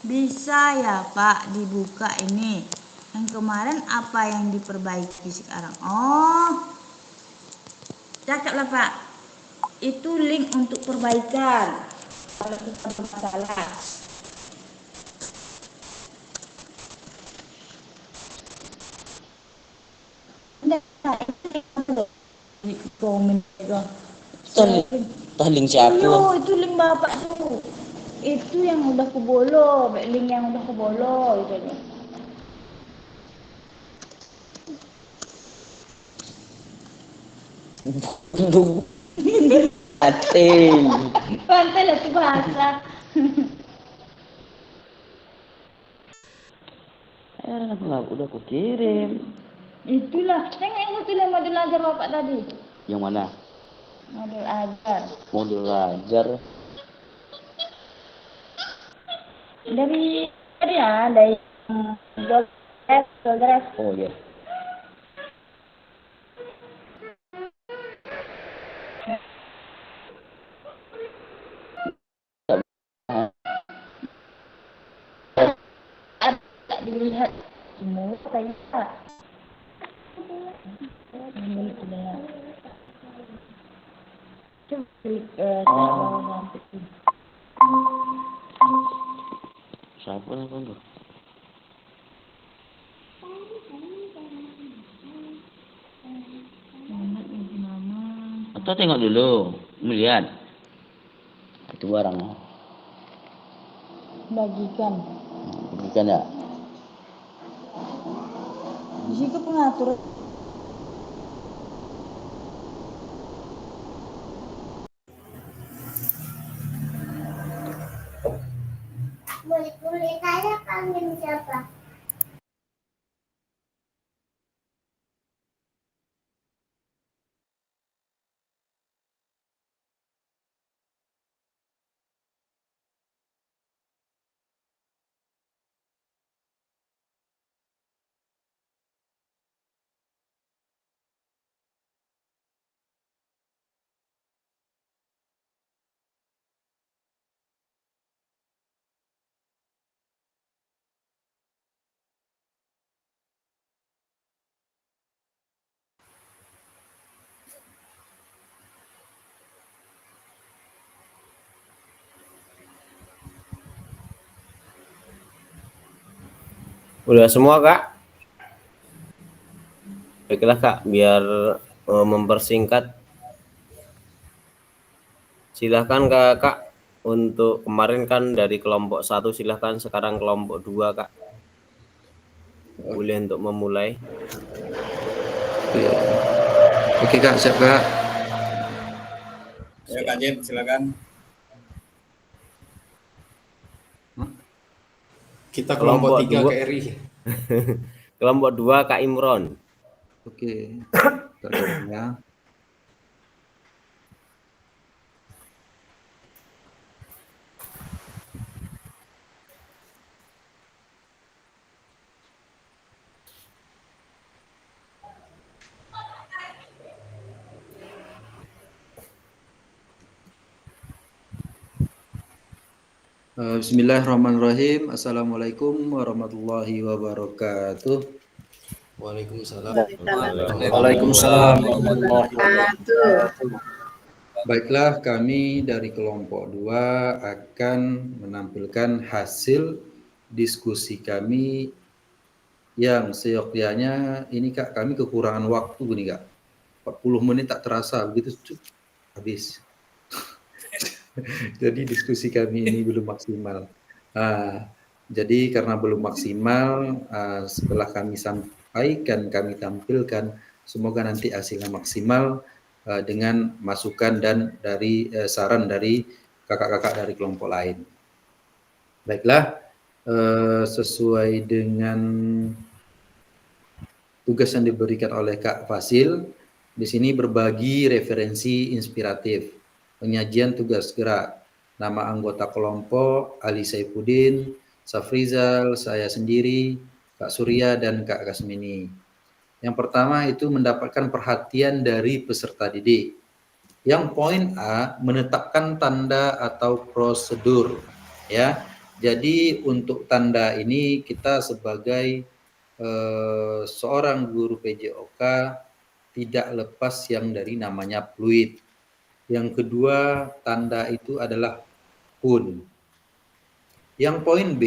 Bisa ya Pak dibuka ini. Yang kemarin apa yang diperbaiki sekarang? Oh, cakap lah Pak. Itu link untuk perbaikan. Kalau kita bermasalah. Komen dong. Tah link siapa? Yo, itu link Bapak tuh. Itu yang udah kebolo, link yang udah kebolo itu. Ateng. Pantai lah tuh bahasa. Udah aku kirim. Itulah, tengok yang itu yang modul ajar Bapak tadi. Yang mana? Modul ajar. Modul ajar. Dari Drive. Oh iya. Tak dilihat semua saya tak. Coba klik Siapa lah tuh? Atau tengok dulu, melihat itu barang. bagikan. Bagikan ya. Di situ pengatur. Boleh saya panggil siapa? Udah semua Kak? Baiklah Kak, biar mempersingkat, silahkan Kak. Untuk kemarin kan dari kelompok 1 silahkan, sekarang kelompok 2 Kak. Boleh untuk memulai. Oke Kak, siap Kak. Ya Kak Jim, silakan. Kita kelompok 3 Kak Eri. Kelompok 2 Kak Imron. Oke. Ya. Bismillahirrahmanirrahim. Assalamualaikum warahmatullahi wabarakatuh. Waalaikumsalam. Waalaikumsalam warahmatullahi wabarakatuh. Baiklah, kami dari kelompok 2 akan menampilkan hasil diskusi kami yang seyogyanya ini Kak, kami kekurangan waktu nih Kak. 40 menit tak terasa, begitu habis. Jadi diskusi kami ini belum maksimal. Jadi karena belum maksimal, setelah kami sampaikan, kami tampilkan, semoga nanti hasilnya maksimal dengan masukan dan dari saran dari kakak-kakak dari kelompok lain. Baiklah, sesuai dengan tugas yang diberikan oleh Kak Fasil, di sini berbagi referensi inspiratif. Penyajian tugas gerak, nama anggota kelompok, Ali Saifuddin, Safrizal, saya sendiri, Kak Surya, dan Kak Kasmini. Yang pertama itu mendapatkan perhatian dari peserta didik. Yang poin A, menetapkan tanda atau prosedur. Ya, jadi untuk tanda ini kita sebagai seorang guru PJOK tidak lepas yang dari namanya fluid. Yang kedua, tanda itu adalah pun. Yang poin B,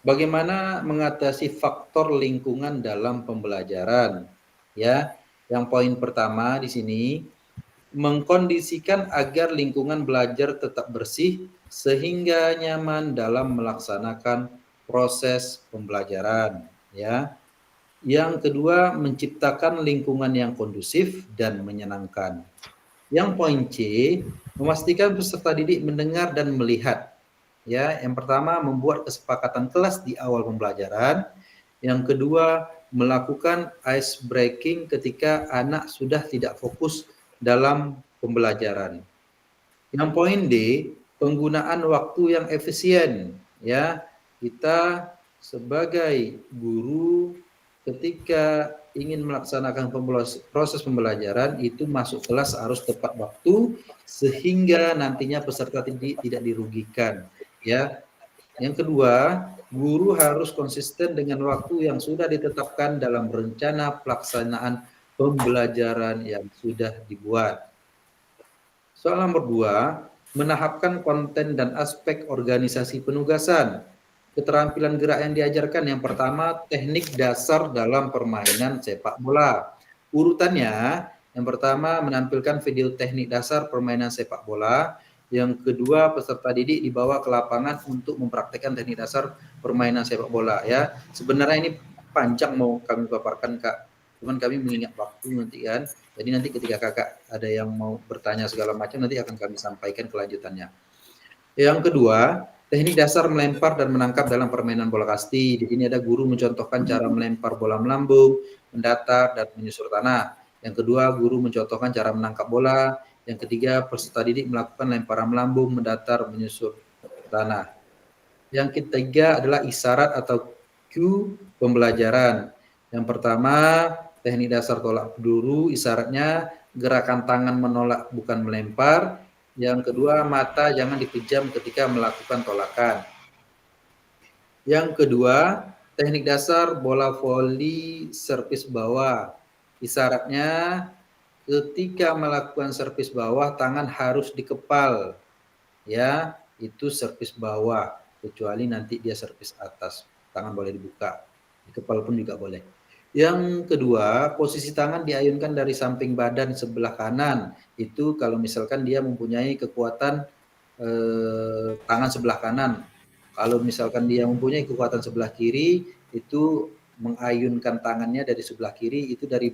bagaimana mengatasi faktor lingkungan dalam pembelajaran. Ya, yang poin pertama di sini, mengkondisikan agar lingkungan belajar tetap bersih sehingga nyaman dalam melaksanakan proses pembelajaran. Ya. Yang kedua, menciptakan lingkungan yang kondusif dan menyenangkan. Yang poin C, memastikan peserta didik mendengar dan melihat. Ya, yang pertama membuat kesepakatan kelas di awal pembelajaran. Yang kedua, melakukan ice breaking ketika anak sudah tidak fokus dalam pembelajaran. Yang poin D, penggunaan waktu yang efisien. Ya, kita sebagai guru ketika ingin melaksanakan proses pembelajaran itu masuk kelas harus tepat waktu sehingga nantinya peserta tidak dirugikan. Ya. Yang kedua, guru harus konsisten dengan waktu yang sudah ditetapkan dalam rencana pelaksanaan pembelajaran yang sudah dibuat. Soal nomor 2, menahapkan konten dan aspek organisasi penugasan. Keterampilan gerak yang diajarkan, yang pertama teknik dasar dalam permainan sepak bola. Urutannya, yang pertama menampilkan video teknik dasar permainan sepak bola. Yang kedua, peserta didik dibawa ke lapangan untuk mempraktekkan teknik dasar permainan sepak bola. Ya, sebenarnya ini panjang mau kami paparkan Kak, cuman kami mengingat waktu nanti kan. Jadi nanti ketika kakak ada yang mau bertanya segala macam nanti akan kami sampaikan kelanjutannya. Yang kedua, teknik dasar melempar dan menangkap dalam permainan bola kasti. Di sini ada guru mencontohkan cara melempar bola melambung, mendatar, dan menyusur tanah. Yang kedua, guru mencontohkan cara menangkap bola. Yang ketiga, peserta didik melakukan lemparan melambung, mendatar, menyusur tanah. Yang ketiga adalah isyarat atau cue pembelajaran. Yang pertama, teknik dasar tolak peluru, isyaratnya gerakan tangan menolak bukan melempar. Yang kedua, mata jangan dipejam ketika melakukan tolakan. Yang kedua, teknik dasar bola voli servis bawah. Isyaratnya ketika melakukan servis bawah, tangan harus dikepal. Ya, itu servis bawah. Kecuali nanti dia servis atas. tangan boleh dibuka, di kepala pun juga boleh. Yang kedua, posisi tangan diayunkan dari samping badan sebelah kanan. Itu kalau misalkan dia mempunyai kekuatan tangan sebelah kanan. Kalau misalkan dia mempunyai kekuatan sebelah kiri, itu mengayunkan tangannya dari sebelah kiri, itu dari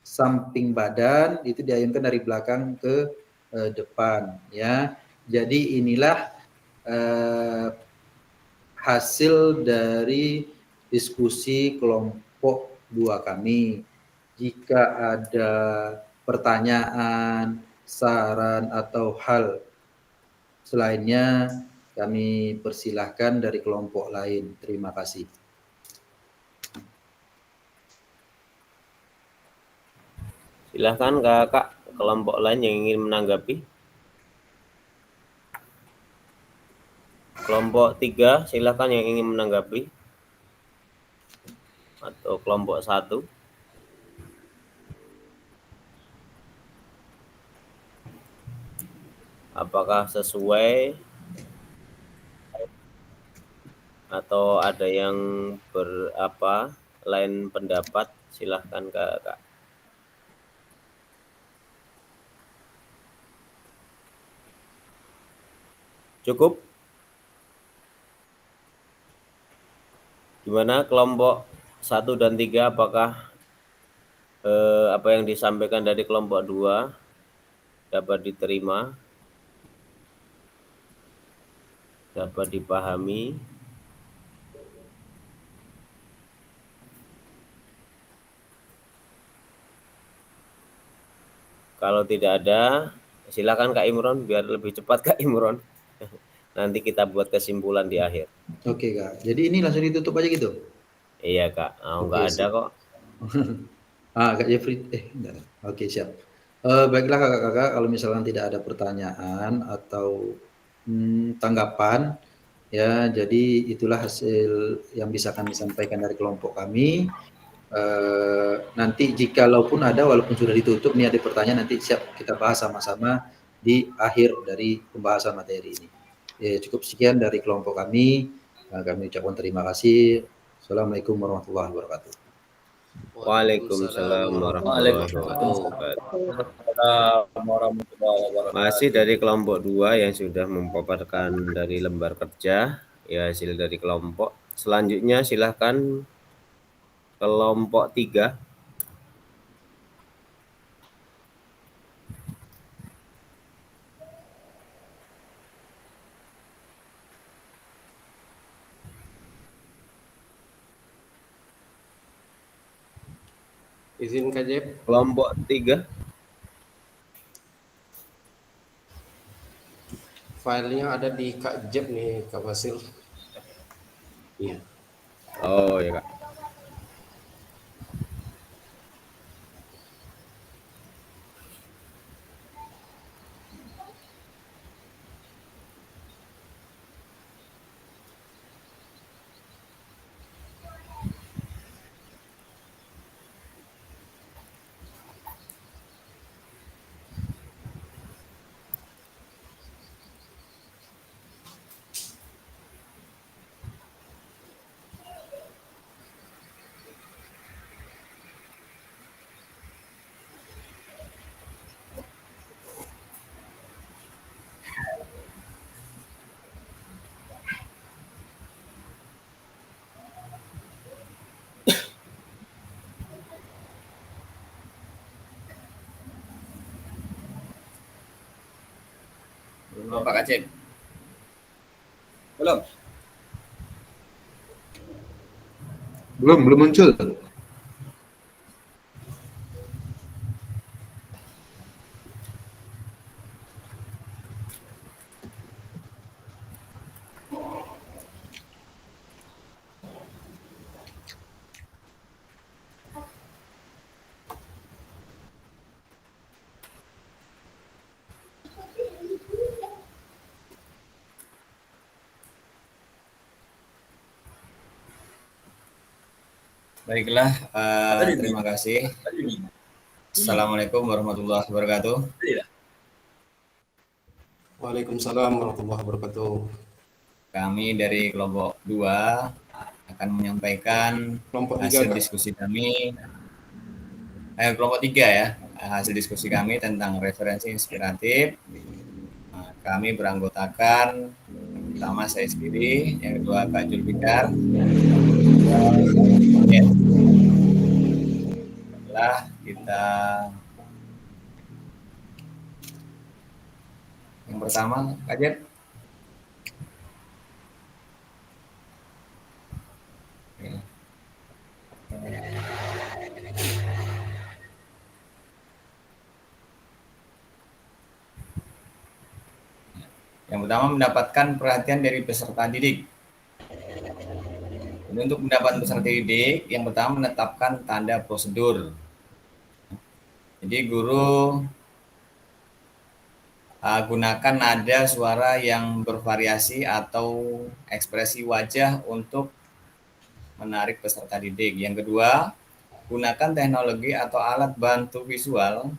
samping badan, itu diayunkan dari belakang ke depan. Ya, jadi inilah hasil dari diskusi kelompok 2 kami. Jika ada pertanyaan, saran, atau hal selainnya, kami persilahkan dari kelompok lain. Terima kasih. Silahkan kakak kelompok lain yang ingin menanggapi. Kelompok 3, silahkan yang ingin menanggapi. Atau kelompok 1. Apakah sesuai atau ada yang lain pendapat? Silahkan kakak. Cukup? Gimana kelompok 1 dan 3, apakah apa yang disampaikan dari kelompok 2 dapat diterima, dapat dipahami? Kalau tidak ada, silakan Kak Imron, biar lebih cepat Kak Imron. Nanti kita buat kesimpulan di akhir. Oke Kak, jadi ini langsung ditutup aja gitu? Iya Kak, nggak ada kok. Kak Jeffrey, enggak. Oke siap. Baiklah kakak-kakak, kalau misalkan tidak ada pertanyaan atau tanggapan, ya jadi itulah hasil yang bisa kami sampaikan dari kelompok kami. Nanti jikalaupun ada, walaupun sudah ditutup, nih ada pertanyaan, nanti siap kita bahas sama-sama di akhir dari pembahasan materi ini. Cukup sekian dari kelompok kami. Kami ucapkan terima kasih. Assalamualaikum warahmatullahi wabarakatuh. Waalaikumsalam warahmatullahi wabarakatuh. Masih dari kelompok 2 yang sudah memaparkan dari lembar kerja, ya hasil dari kelompok. Selanjutnya silahkan kelompok 3. Izin Kak Jeb. Kelompok 3. Filenya ada di Kak Jeb nih, Kak Fasil. Iya. Oh ya Kak. Belum Pak Kacip. Belum. Belum muncul. Baiklah, terima kasih. Assalamualaikum warahmatullahi wabarakatuh. Waalaikumsalam warahmatullahi wabarakatuh. Kami dari kelompok 2 akan menyampaikan Kelompok hasil 3, Kak. diskusi kami. Kelompok 3 ya, hasil diskusi kami tentang referensi inspiratif. Kami beranggotakan yang pertama saya sendiri, yang kedua Kak Julfikar, setelah kita yang pertama Kak Jet. Yang pertama mendapatkan perhatian dari peserta didik. Jadi untuk mendapatkan peserta didik, yang pertama menetapkan tanda prosedur. Jadi guru gunakan nada suara yang bervariasi atau ekspresi wajah untuk menarik peserta didik. Yang kedua, gunakan teknologi atau alat bantu visual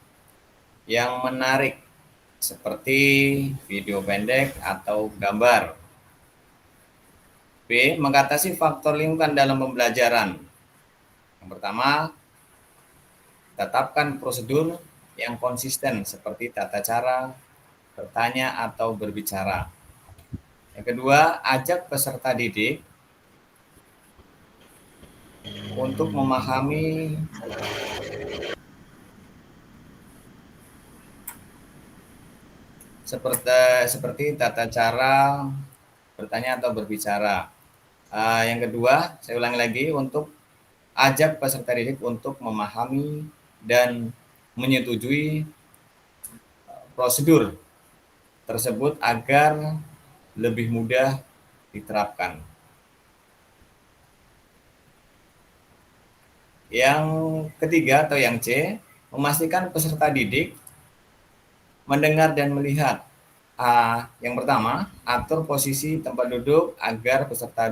yang menarik seperti video pendek atau gambar. B. Mengatasi faktor lingkungan dalam pembelajaran. Yang pertama, tetapkan prosedur yang konsisten seperti tata cara bertanya atau berbicara. Yang kedua, ajak peserta didik untuk memahami seperti tata cara bertanya atau berbicara. Yang kedua, saya ulangi lagi, untuk ajak peserta didik untuk memahami dan menyetujui prosedur tersebut agar lebih mudah diterapkan. Yang ketiga atau yang C, memastikan peserta didik mendengar dan melihat. Yang pertama, atur posisi tempat duduk agar peserta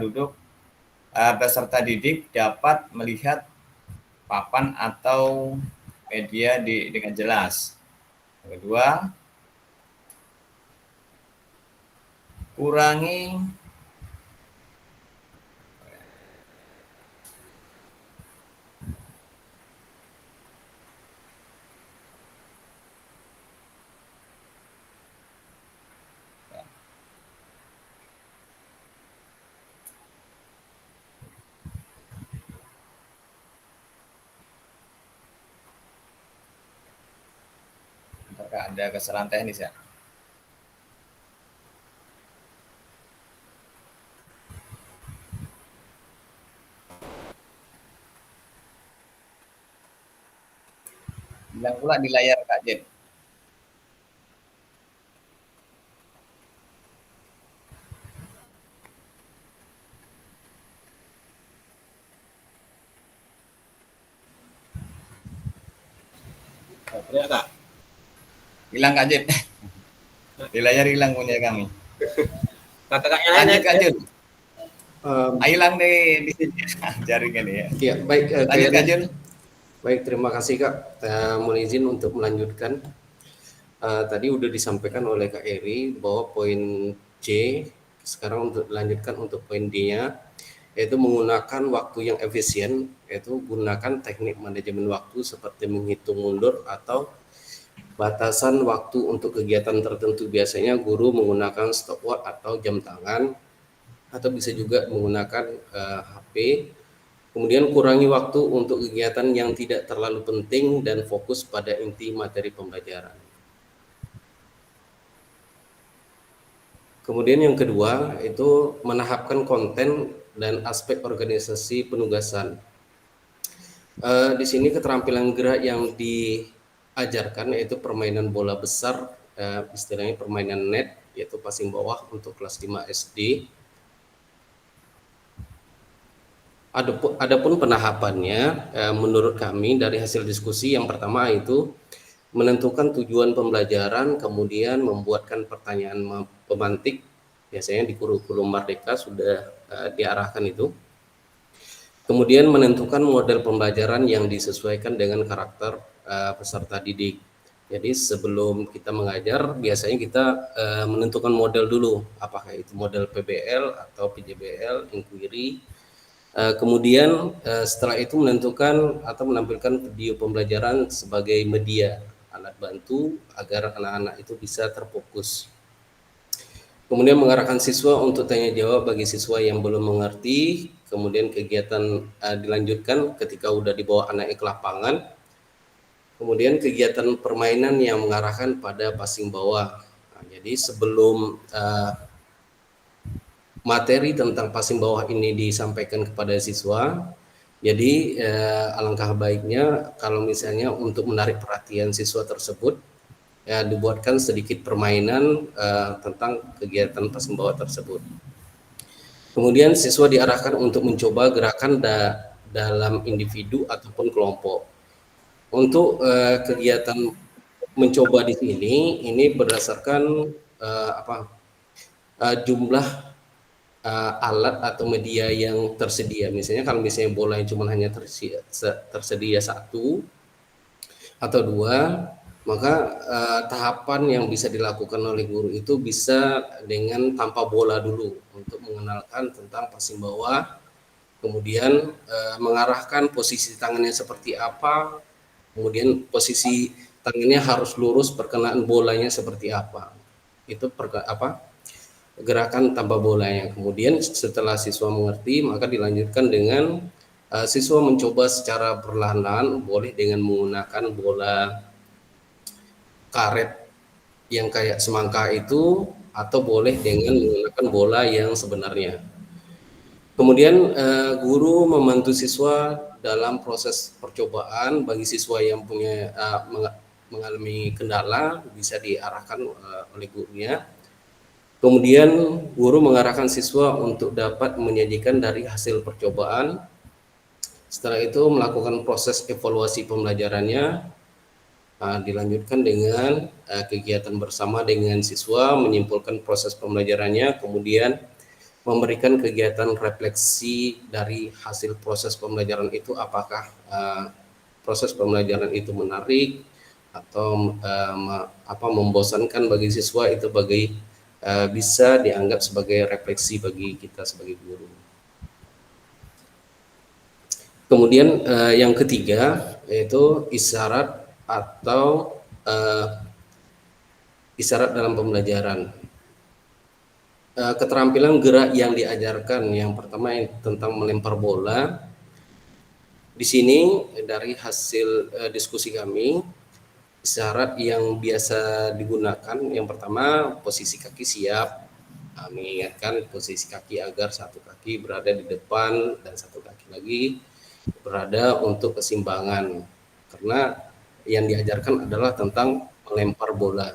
didik dapat melihat papan atau media dengan jelas. Yang kedua, kurangi ada kesalahan teknis ya. Bilang pula di layar Kak Jen. Ya, Kak. Hilang Kak Jen. Di layar hilang punya kami. Kakaknya Lanjut Kak Jun. Hilang di jaringan ya. Ya, baik. Lanjut Kak Jun. Baik, terima kasih Kak. Mohon izin untuk melanjutkan. Tadi udah disampaikan oleh Kak Eri bahwa poin C, sekarang untuk dilanjutkan untuk poin D-nya, yaitu menggunakan waktu yang efisien, yaitu gunakan teknik manajemen waktu seperti menghitung mundur atau batasan waktu untuk kegiatan tertentu. Biasanya guru menggunakan stopwatch atau jam tangan, atau bisa juga menggunakan HP. Kemudian kurangi waktu untuk kegiatan yang tidak terlalu penting dan fokus pada inti materi pembelajaran. Kemudian yang kedua itu menahapkan konten dan aspek organisasi penugasan. Di sini keterampilan gerak yang diajarkan yaitu permainan bola besar, istilahnya permainan net, yaitu passing bawah untuk kelas 5 SD. Adapun penahapannya, menurut kami dari hasil diskusi, yang pertama itu menentukan tujuan pembelajaran, kemudian membuatkan pertanyaan pemantik, biasanya di kurikulum Merdeka sudah diarahkan itu. Kemudian menentukan model pembelajaran yang disesuaikan dengan karakter peserta didik. Jadi sebelum kita mengajar, biasanya kita menentukan model dulu, apakah itu model PBL atau PJBL, inquiry, Kemudian setelah itu menentukan atau menampilkan video pembelajaran sebagai media alat bantu agar anak-anak itu bisa terfokus. Kemudian mengarahkan siswa untuk tanya jawab bagi siswa yang belum mengerti. Kemudian kegiatan dilanjutkan ketika udah dibawa anak ke lapangan. Kemudian kegiatan permainan yang mengarahkan pada passing bawah. Nah, jadi sebelum materi tentang passing bawah ini disampaikan kepada siswa, jadi alangkah baiknya kalau misalnya untuk menarik perhatian siswa tersebut, ya dibuatkan sedikit permainan tentang kegiatan passing bawah tersebut. Kemudian siswa diarahkan untuk mencoba gerakan dalam individu ataupun kelompok. Untuk kegiatan mencoba di sini, ini berdasarkan jumlah alat atau media yang tersedia. Misalnya kalau misalnya bola yang cuma hanya tersedia 1 atau 2, maka tahapan yang bisa dilakukan oleh guru itu bisa dengan tanpa bola dulu untuk mengenalkan tentang passing bawah, kemudian mengarahkan posisi tangannya seperti apa, kemudian posisi tangannya harus lurus, perkenaan bolanya seperti apa. Itu gerakan tanpa bolanya. Kemudian setelah siswa mengerti, maka dilanjutkan dengan siswa mencoba secara perlahan-lahan, boleh dengan menggunakan bola karet yang kayak semangka itu, atau boleh dengan menggunakan bola yang sebenarnya. Kemudian guru membantu siswa dalam proses percobaan. Bagi siswa yang punya mengalami kendala, bisa diarahkan oleh gurunya. Kemudian guru mengarahkan siswa untuk dapat menyajikan dari hasil percobaan. Setelah itu melakukan proses evaluasi pembelajarannya, dilanjutkan dengan kegiatan bersama dengan siswa, menyimpulkan proses pembelajarannya, kemudian memberikan kegiatan refleksi dari hasil proses pembelajaran itu, apakah proses pembelajaran itu menarik atau membosankan bagi siswa, itu bisa dianggap sebagai refleksi bagi kita sebagai guru. Kemudian yang ketiga yaitu isyarat atau isyarat dalam pembelajaran. Keterampilan gerak yang diajarkan, yang pertama tentang melempar bola. Di sini dari hasil diskusi kami, isyarat yang biasa digunakan, yang pertama posisi kaki siap, mengingatkan posisi kaki agar satu kaki berada di depan dan satu kaki lagi berada untuk keseimbangan, karena yang diajarkan adalah tentang melempar bola.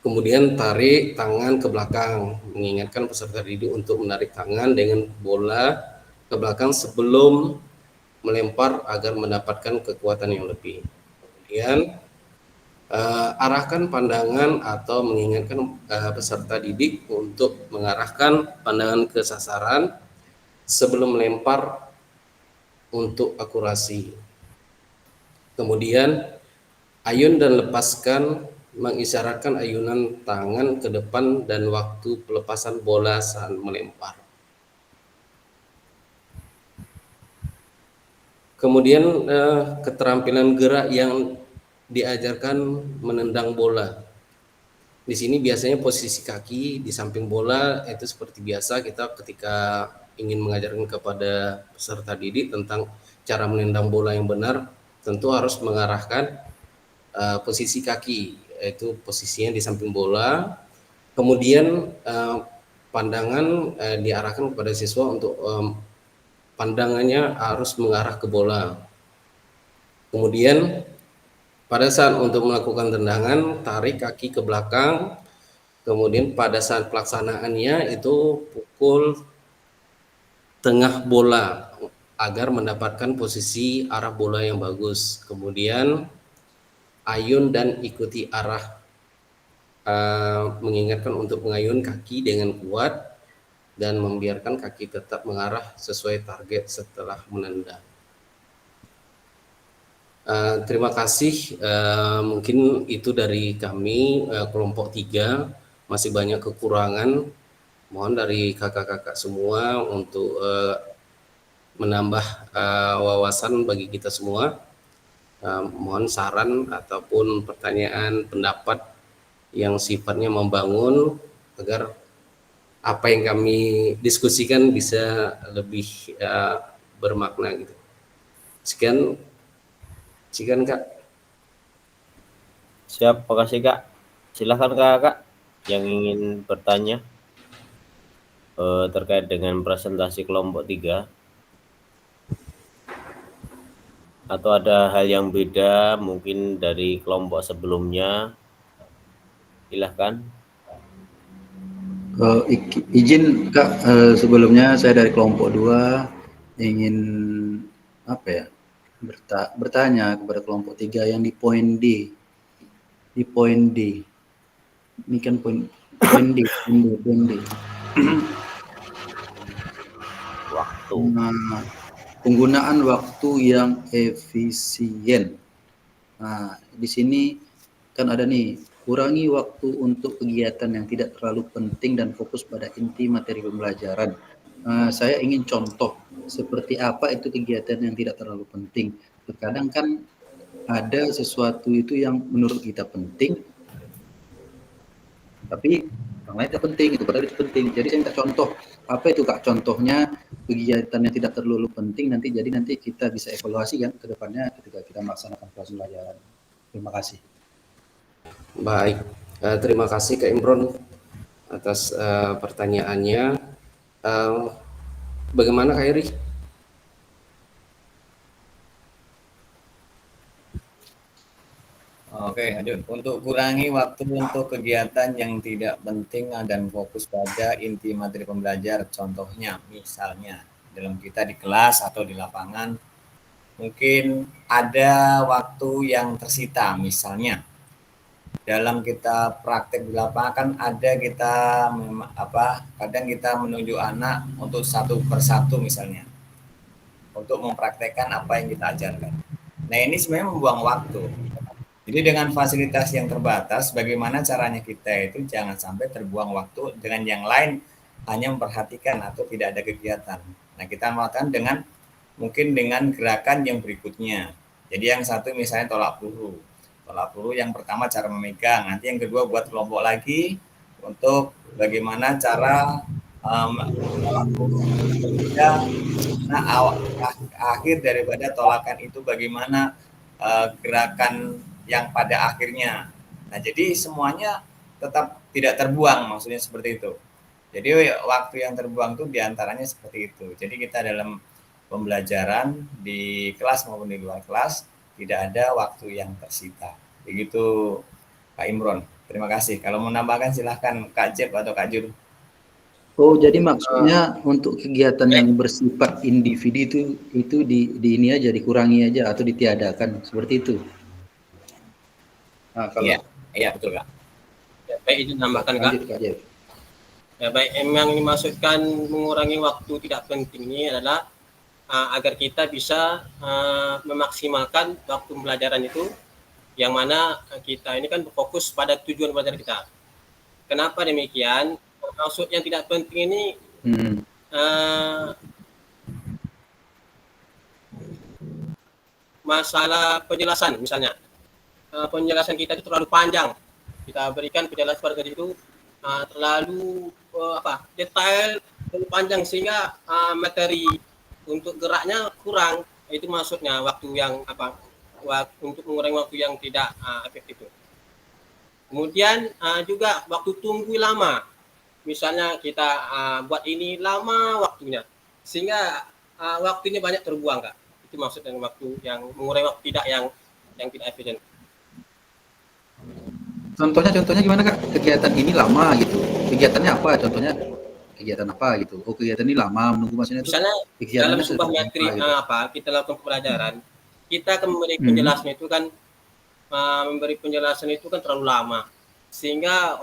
Kemudian tarik tangan ke belakang, mengingatkan peserta didik untuk menarik tangan dengan bola ke belakang sebelum melempar agar mendapatkan kekuatan yang lebih. Kemudian arahkan pandangan atau mengingatkan peserta didik untuk mengarahkan pandangan ke sasaran sebelum melempar untuk akurasi. Kemudian ayun dan lepaskan, mengisyaratkan ayunan tangan ke depan dan waktu pelepasan bola saat melempar. Kemudian keterampilan gerak yang diajarkan menendang bola. Di sini biasanya posisi kaki di samping bola, itu seperti biasa kita ketika ingin mengajarkan kepada peserta didik tentang cara menendang bola yang benar, tentu harus mengarahkan posisi kaki, yaitu posisinya di samping bola. Kemudian pandangan diarahkan kepada siswa untuk pandangannya harus mengarah ke bola. Kemudian pada saat untuk melakukan tendangan, tarik kaki ke belakang. Kemudian pada saat pelaksanaannya itu pukul tengah bola agar mendapatkan posisi arah bola yang bagus. Kemudian ayun dan ikuti arah, mengingatkan untuk mengayun kaki dengan kuat dan membiarkan kaki tetap mengarah sesuai target setelah menendang. Terima kasih, mungkin itu dari kami kelompok 3, masih banyak kekurangan, mohon dari kakak-kakak semua untuk menambah wawasan bagi kita semua. Mohon saran ataupun pertanyaan, pendapat yang sifatnya membangun agar apa yang kami diskusikan bisa lebih bermakna gitu. Sekian Kak. Siap, makasih Kak. Silahkan Kak yang ingin bertanya terkait dengan presentasi kelompok 3. Atau ada hal yang beda mungkin dari kelompok sebelumnya. Silahkan. Izin Kak, sebelumnya saya dari kelompok 2 ingin bertanya kepada kelompok 3 yang di poin D. Di poin D. Ini kan poin D. Waktu. Penggunaan waktu yang efisien. Nah, di sini kan ada nih, kurangi waktu untuk kegiatan yang tidak terlalu penting dan fokus pada inti materi pembelajaran. Saya ingin contoh seperti apa itu kegiatan yang tidak terlalu penting. Terkadang kan ada sesuatu itu yang menurut kita penting, tapi yang lain tidak penting, itu padahal itu penting. Jadi saya minta contoh, apa itu Kak contohnya kegiatan yang tidak terlalu penting nanti kita bisa evaluasi kan ke depannya ketika kita melaksanakan kelas pembelajaran. Terima kasih. Baik, terima kasih Kak Imron atas pertanyaannya. Bagaimana Kak Eri? Oke, lanjut. Untuk kurangi waktu untuk kegiatan yang tidak penting dan fokus pada inti materi pembelajaran. Contohnya, misalnya dalam kita di kelas atau di lapangan, mungkin ada waktu yang tersita. Misalnya, dalam kita praktek di lapangan kan ada kita kadang kita menunjuk anak untuk satu persatu misalnya, untuk mempraktekkan apa yang kita ajarkan. Nah ini sebenarnya membuang waktu. Jadi dengan fasilitas yang terbatas, bagaimana caranya kita itu jangan sampai terbuang waktu dengan yang lain hanya memperhatikan atau tidak ada kegiatan. Nah kita melakukan mungkin dengan gerakan yang berikutnya. Jadi yang satu misalnya tolak peluru. Tolak peluru yang pertama cara memegang, nanti yang kedua buat kelompok lagi untuk bagaimana cara tolak peluru. Nah akhir daripada tolakan itu bagaimana gerakan yang pada akhirnya. Nah, jadi semuanya tetap tidak terbuang, maksudnya seperti itu. Jadi waktu yang terbuang itu diantaranya seperti itu. Jadi kita dalam pembelajaran di kelas maupun di luar kelas tidak ada waktu yang tersita. Begitu Kak Imron. Terima kasih. Kalau mau nambahkan silahkan Kak Jeb atau Kak Jur. Oh, jadi maksudnya untuk kegiatan yang bersifat individu itu di ini aja dikurangi aja atau ditiadakan seperti itu. Nah, kalau iya betul Kak. Ya, baik izin tambahkan Kak. Ya baik, emang dimaksudkan mengurangi waktu tidak penting ini adalah agar kita bisa memaksimalkan waktu pembelajaran itu, yang mana kita ini kan berfokus pada tujuan pelajaran kita. Kenapa demikian? Maksud yang tidak penting ini masalah penjelasan misalnya. Penjelasan kita itu terlalu panjang, kita berikan penjelasan pada itu terlalu detail, terlalu panjang sehingga materi untuk geraknya kurang. Itu maksudnya waktu yang untuk mengurangi waktu yang tidak efektif. Kemudian juga waktu tunggu lama, misalnya kita buat ini lama waktunya sehingga waktunya banyak terbuang Kak. Itu maksudnya waktu yang mengurangi waktu yang tidak efisien. Contohnya gimana Kak? Kegiatan ini lama gitu. Kegiatannya apa? Contohnya kegiatan apa gitu? Oh kegiatan ini lama menunggu maksudnya itu. Misalnya dalam sebuah materi kita lakukan pembelajaran, kita akan memberi penjelasan itu kan terlalu lama sehingga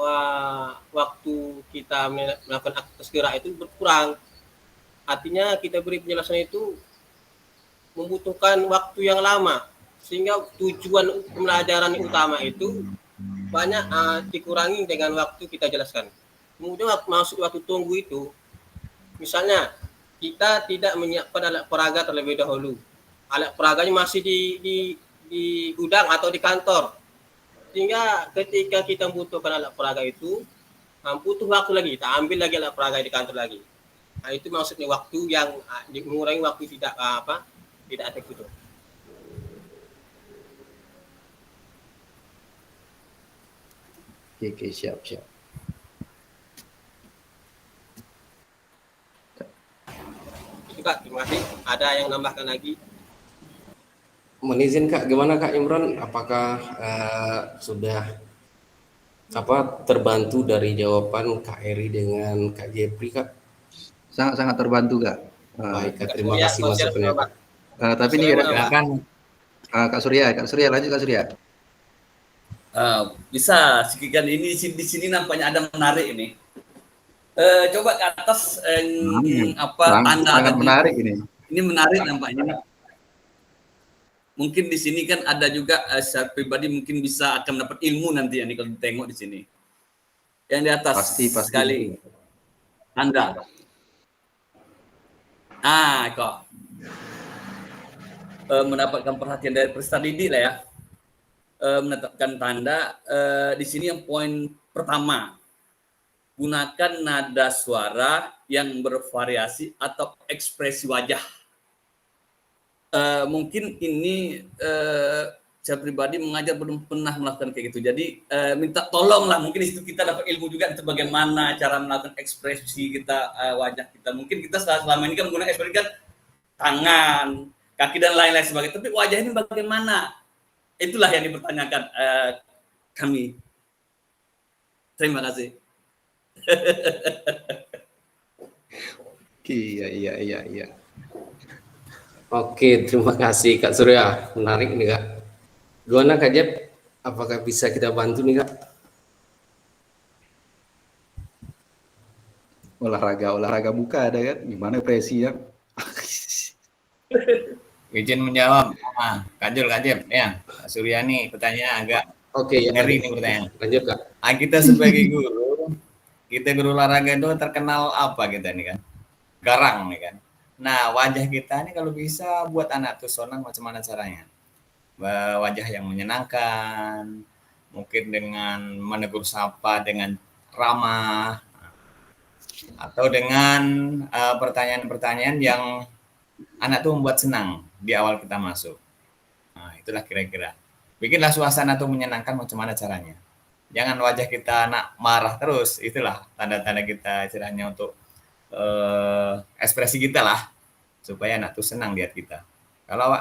waktu kita melakukan aktivitas gerak itu berkurang. Artinya kita beri penjelasan itu membutuhkan waktu yang lama sehingga tujuan pembelajaran utama itu banyak dikurangi dengan waktu kita jelaskan. Kemudian masuk waktu tunggu itu, misalnya kita tidak menyiapkan alat peraga terlebih dahulu. Alat peraganya masih di gudang atau di kantor. Sehingga ketika kita membutuhkan alat peraga itu, butuh waktu lagi, kita ambil lagi alat peraga di kantor lagi. Nah, itu maksudnya waktu yang mengurangi waktu tidak efektif itu. Oke, siap. Itu Kak, terima kasih. Ada yang nambahkan lagi? Menizin Kak, gimana Kak Imran? Apakah sudah terbantu dari jawaban Kak Eri dengan Kak Jepri Kak? Sangat terbantu Kak. Baik Kak, terima kasih masukannya Kak. Tapi ini silakan Kak Surya lanjut Kak Surya. Bisa sedikitkan ini di sini nampaknya ada menarik ini. Coba ke atas tanda sangat menarik ini. Ini menarik nampaknya. Mungkin di sini kan ada juga secara pribadi mungkin bisa akan dapat ilmu nanti ya kalau tengok di sini. Yang di atas pasti sekali tanda. Kok mendapatkan perhatian dari peserta didik lah ya. Menetapkan tanda di sini yang poin pertama, gunakan nada suara yang bervariasi atau ekspresi wajah. Mungkin ini saya pribadi mengajar belum pernah melakukan kayak gitu. Jadi minta tolonglah, mungkin di situ kita dapat ilmu juga itu bagaimana cara melakukan ekspresi kita, wajah kita. Mungkin kita selama ini kan menggunakan ekspresi kan tangan, kaki dan lain-lain sebagainya. Tapi wajah ini bagaimana? Itulah yang dipertanyakan kami. Terima kasih. Iya. Oke, terima kasih Kak Surya. Menarik nih Kak. Gimana Kak Jep? Apakah bisa kita bantu nih Kak? Olahraga buka ada kan? Gimana presi ya? Izin menjawab. Kak Jep ya. Kak Suryani pertanyaan agak ngeri nih pertanyaan. Lanjut Kak. Kita sebagai guru, kita guru olahraga itu terkenal apa kita nih kan? Garang nih kan. Nah, wajah kita nih kalau bisa buat anak tuh senang macam mana caranya? Wajah yang menyenangkan, mungkin dengan menegur sapa dengan ramah, atau dengan pertanyaan-pertanyaan yang anak tuh membuat senang di awal kita masuk. Nah, itulah kira-kira. Bikinlah suasana tuh menyenangkan macam mana caranya. Jangan wajah kita anak marah terus. Itulah tanda-tanda kita istilahnya untuk ekspresi kita lah. Supaya anak tuh senang lihat kita. Kalau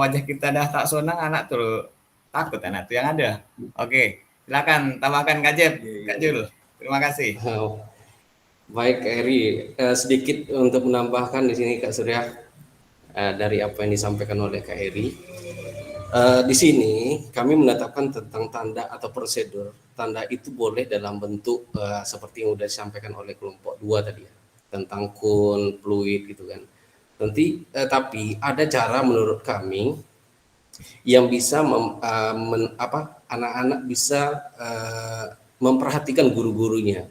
wajah kita dah tak senang, anak tuh takut anak tuh yang ada. Oke, silakan tambahkan Kak Jep, Kak Jul. Terima kasih. Baik Kak Eri, sedikit untuk menambahkan di sini Kak Surya dari apa yang disampaikan oleh Kak Eri. Di sini kami menetapkan tentang tanda atau prosedur. Tanda itu boleh dalam bentuk seperti yang sudah disampaikan oleh kelompok 2 tadi ya, tentang kun, fluid gitu kan. Tapi ada cara menurut kami yang bisa anak-anak bisa memperhatikan guru-gurunya.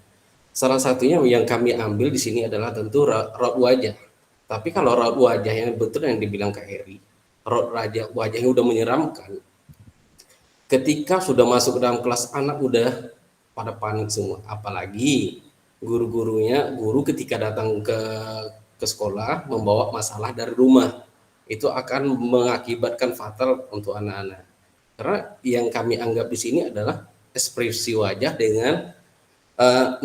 Salah satunya yang kami ambil di sini adalah tentu raut wajah. Tapi kalau raut wajah yang betul yang dibilang Kak Heri, raut wajah yang udah menyeramkan, ketika sudah masuk ke dalam kelas anak udah pada panik semua. Apalagi guru ketika datang ke sekolah membawa masalah dari rumah, itu akan mengakibatkan fatal untuk anak-anak. Karena yang kami anggap di sini adalah ekspresi wajah dengan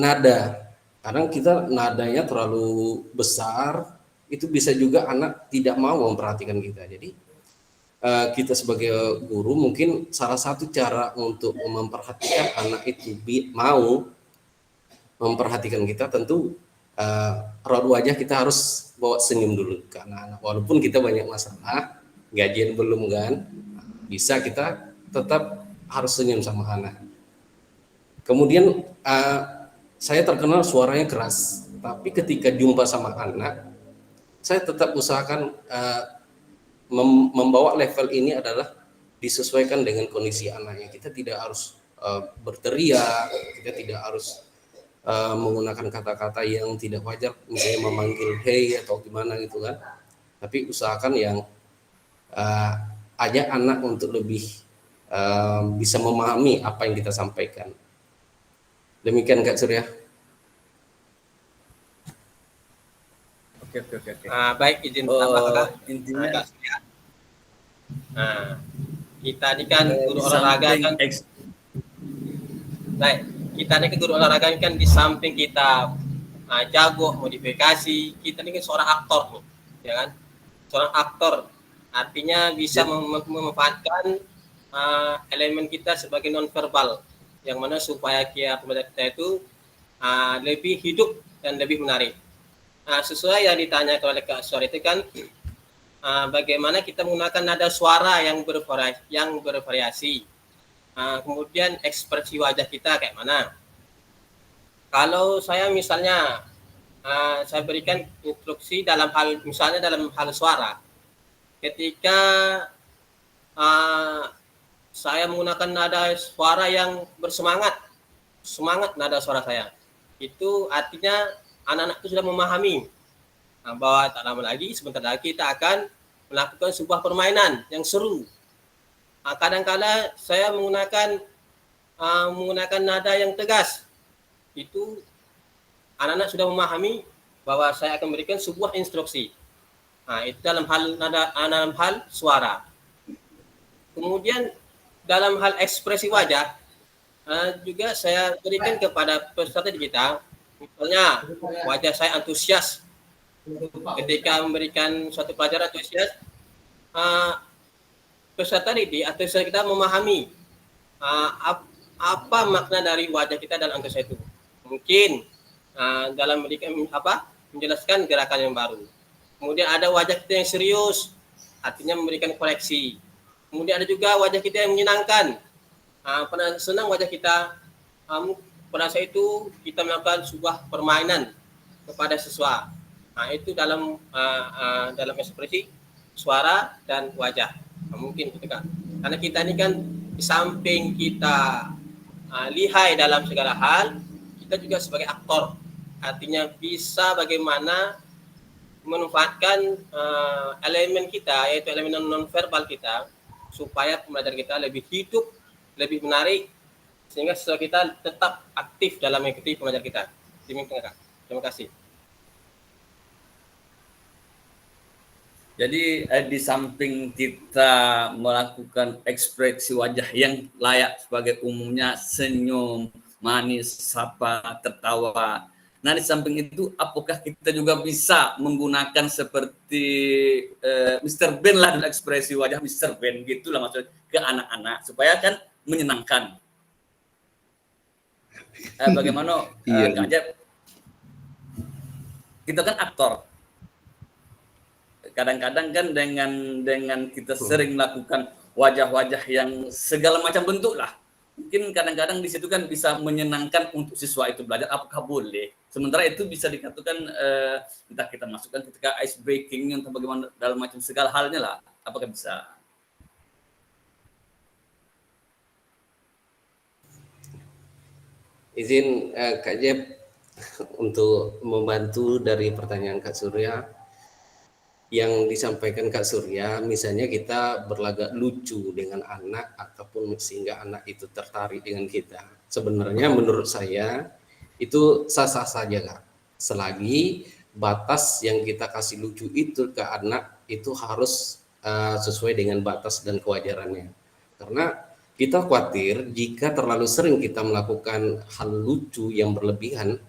nada. Kadang kita nadanya terlalu besar, itu bisa juga anak tidak mau memperhatikan kita. Jadi kita sebagai guru mungkin salah satu cara untuk memperhatikan anak itu mau memperhatikan kita, tentu raut wajah kita harus bawa senyum dulu ke anak-anak. Walaupun kita banyak masalah, gajian belum kan, bisa kita tetap harus senyum sama anak. Kemudian saya terkenal suaranya keras, tapi ketika jumpa sama anak, saya tetap usahakan membawa level ini adalah disesuaikan dengan kondisi anaknya. Kita tidak harus berteriak, kita tidak harus menggunakan kata-kata yang tidak wajar, misalnya memanggil hey atau gimana gitu kan. Tapi usahakan yang ajak anak untuk lebih bisa memahami apa yang kita sampaikan. Demikian Kak Surya. Oke. Baik, izin tambah Kak. Intinya Kak Surya. Kita ini kan guru di olahraga samping kan. Baik, kita ini kan guru olahraga kan di samping kita jago modifikasi, kita ini kan seorang aktor nih, ya kan? Seorang aktor, artinya bisa memanfaatkan elemen kita sebagai nonverbal, yang mana supaya pembelajaran kita itu lebih hidup dan lebih menarik. Sesuai yang ditanya oleh Kak Suara itu kan, bagaimana kita menggunakan nada suara yang bervariasi, kemudian ekspresi wajah kita kayak mana. Kalau saya misalnya saya berikan instruksi dalam hal suara, ketika saya menggunakan nada suara yang semangat nada suara saya, itu artinya anak-anak itu sudah memahami bahwa tak lama lagi, sebentar lagi kita akan melakukan sebuah permainan yang seru. Kadang-kala saya menggunakan nada yang tegas, itu anak-anak sudah memahami bahwa saya akan memberikan sebuah instruksi. Itu dalam hal suara. Kemudian dalam hal ekspresi wajah juga saya berikan kepada peserta kita, misalnya wajah saya antusias ketika memberikan suatu pelajaran antusias, peserta didik atau peserta kita memahami apa makna dari wajah kita dalam antusias itu. Mungkin dalam menjelaskan gerakan yang baru. Kemudian ada wajah kita yang serius, artinya memberikan koreksi. Kemudian ada juga wajah kita yang menyenangkan. Pada senang wajah kita, pada saat itu kita melakukan sebuah permainan kepada siswa. Itu dalam ekspresi suara dan wajah. Mungkin gitu kan. Karena kita ini kan di samping kita lihai dalam segala hal, kita juga sebagai aktor, artinya bisa bagaimana memanfaatkan elemen kita, yaitu elemen non-verbal kita, supaya pembelajaran kita lebih hidup, lebih menarik, sehingga siswa kita tetap aktif dalam mengikuti pembelajaran kita. Demikian Kak. Terima kasih. Jadi di samping kita melakukan ekspresi wajah yang layak sebagai umumnya, senyum, manis, sapa, tertawa. Nah di samping itu, apakah kita juga bisa menggunakan seperti Mr. Ben lah, dalam ekspresi wajah Mr. Ben gitulah maksudnya ke anak-anak supaya kan menyenangkan. Bagaimana Kak Jeb? Kita kan aktor. Kadang-kadang kan dengan kita sering melakukan wajah-wajah yang segala macam bentuk lah. Mungkin kadang-kadang di situ kan bisa menyenangkan untuk siswa itu belajar, apakah boleh? Sementara itu bisa dikatakan entah kita masukkan ketika ice breaking atau bagaimana dalam macam segala halnya lah, apakah bisa? Izin Kak Jeb untuk membantu dari pertanyaan Kak Surya. Yang disampaikan Kak Surya, misalnya kita berlagak lucu dengan anak ataupun sehingga anak itu tertarik dengan kita. Sebenarnya menurut saya itu sah-sah saja Kak. Selagi batas yang kita kasih lucu itu ke anak itu harus sesuai dengan batas dan kewajarannya. Karena kita khawatir jika terlalu sering kita melakukan hal lucu yang berlebihan,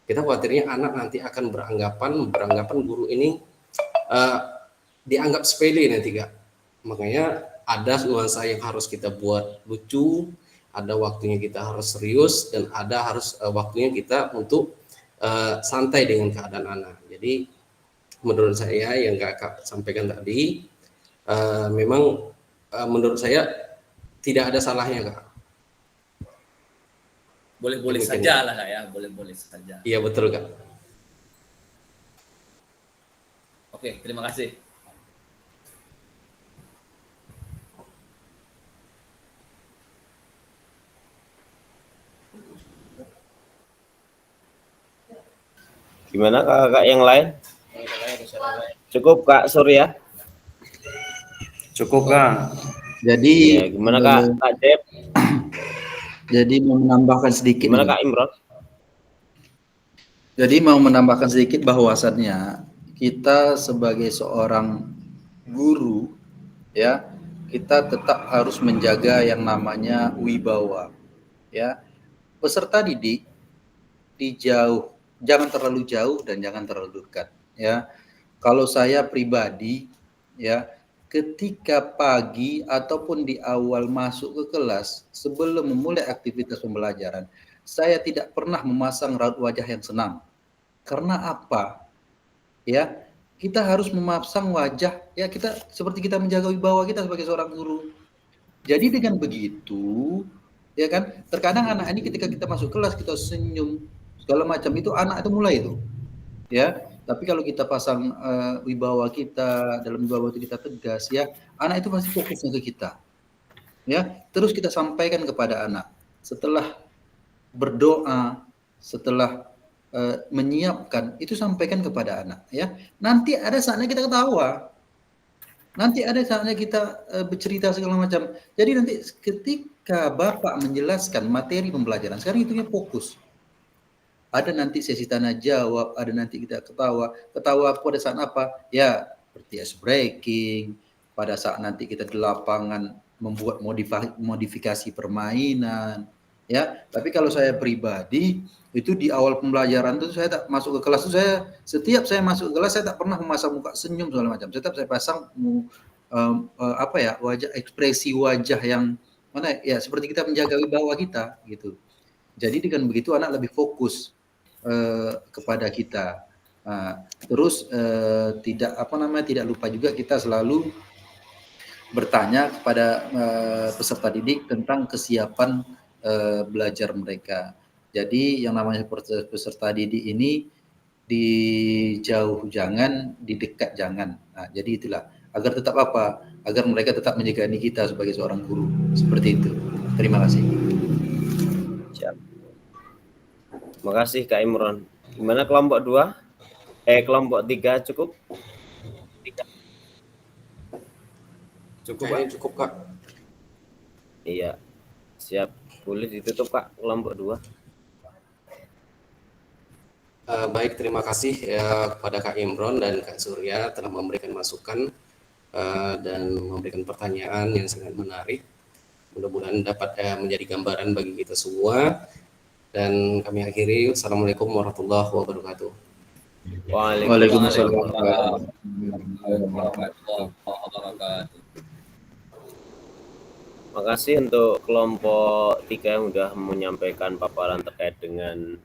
kita khawatirnya anak nanti akan beranggapan guru ini dianggap sepele nanti Kak. Makanya ada nuansa yang harus kita buat lucu, ada waktunya kita harus serius, dan ada harus waktunya kita untuk santai dengan keadaan anak. Jadi menurut saya yang Kakak sampaikan tadi memang menurut saya tidak ada salahnya Kak. Boleh-boleh saja lah Kak ya, boleh-boleh saja. Iya betul Kak. Oke, terima kasih. Gimana kakak yang lain? Cukup Kak Surya? Cukup Kak. Jadi ya, gimana Kak Dep? Jadi mau menambahkan sedikit. Gimana Kak Imron? Jadi mau menambahkan sedikit bahwasannya kita sebagai seorang guru ya, kita tetap harus menjaga yang namanya wibawa ya. Peserta didik jangan terlalu jauh dan jangan terlalu dekat ya. Kalau saya pribadi ya, ketika pagi ataupun di awal masuk ke kelas sebelum memulai aktivitas pembelajaran, saya tidak pernah memasang raut wajah yang senang. Karena apa? Ya, kita harus memasang wajah ya, kita seperti kita menjaga wibawa kita sebagai seorang guru. Jadi dengan begitu, ya kan, terkadang anak ini ketika kita masuk kelas kita senyum segala macam, itu anak itu mulai itu. Ya, tapi kalau kita pasang wibawa kita, dalam wibawa itu kita tegas ya, anak itu pasti fokusnya ke kita. Ya, terus kita sampaikan kepada anak. Setelah berdoa, setelah menyiapkan, itu sampaikan kepada anak ya. Nanti ada saatnya kita ketawa. Nanti ada saatnya kita bercerita segala macam. Jadi nanti ketika Bapak menjelaskan materi pembelajaran, sekarang itunya fokus. Ada nanti sesi tanya jawab, ada nanti kita ketawa. Ketawa pada saat apa? Ya, seperti ice breaking, pada saat nanti kita di lapangan membuat modifikasi permainan, ya. Tapi kalau saya pribadi, itu di awal pembelajaran itu saya tak masuk ke kelas itu, setiap saya masuk ke kelas saya tak pernah memasang muka senyum segala macam. Tetap saya pasang wajah, ekspresi wajah yang mana ya, seperti kita menjaga wibawa kita gitu. Jadi dengan begitu anak lebih fokus kepada kita. Terus tidak lupa juga kita selalu bertanya kepada peserta didik tentang kesiapan belajar mereka. Jadi yang namanya peserta didik ini, di jauh jangan, di dekat jangan. Nah, jadi itulah, agar tetap apa? Agar mereka tetap menjagani kita sebagai seorang guru. Seperti itu. Terima kasih. Siap. Terima kasih Kak Imron. Gimana kelompok 2? Kelompok 3 cukup? Cukup Kak. Iya. Siap. Boleh ditutup Kak kelompok 2. Baik, terima kasih ya kepada Kak Imron dan Kak Surya telah memberikan masukan dan memberikan pertanyaan yang sangat menarik. Mudah-mudahan dapat menjadi gambaran bagi kita semua. Dan kami akhiri. Assalamualaikum warahmatullahi wabarakatuh. Waalaikumsalam warahmatullahi wabarakatuh. Terima kasih untuk kelompok 3 yang sudah menyampaikan paparan terkait dengan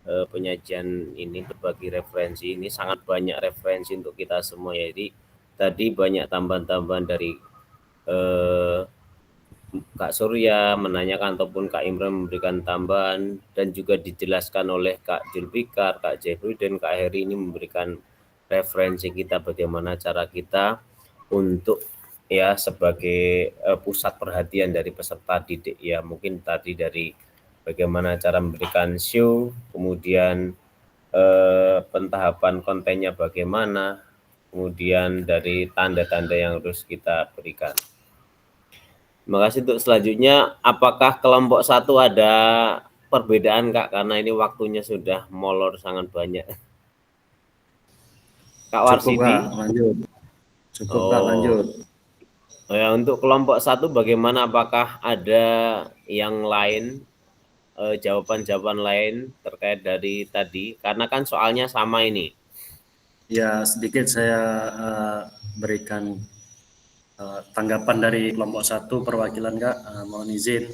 penyajian ini, berbagi referensi ini. Sangat banyak referensi untuk kita semua. Jadi tadi banyak tambahan-tambahan dari Kak Surya menanyakan ataupun Kak Imran memberikan tambahan, dan juga dijelaskan oleh Kak Julfikar, Kak Jeffrey, dan Kak Heri ini memberikan referensi kita bagaimana cara kita untuk ya sebagai pusat perhatian dari peserta didik ya. Mungkin tadi dari bagaimana cara memberikan show, kemudian pentahapan kontennya bagaimana, kemudian dari tanda-tanda yang harus kita berikan. Terima kasih. Untuk selanjutnya, apakah kelompok 1 ada perbedaan Kak? Karena ini waktunya sudah molor sangat banyak. Kak Warsidi. Cukup Kak, lanjut. Cukup Kak, lanjut. Ya, untuk kelompok 1 bagaimana? Apakah ada yang lain, jawaban-jawaban lain terkait dari tadi? Karena kan soalnya sama ini. Ya, sedikit saya berikan tanggapan dari kelompok 1 perwakilan Kak, mohon izin.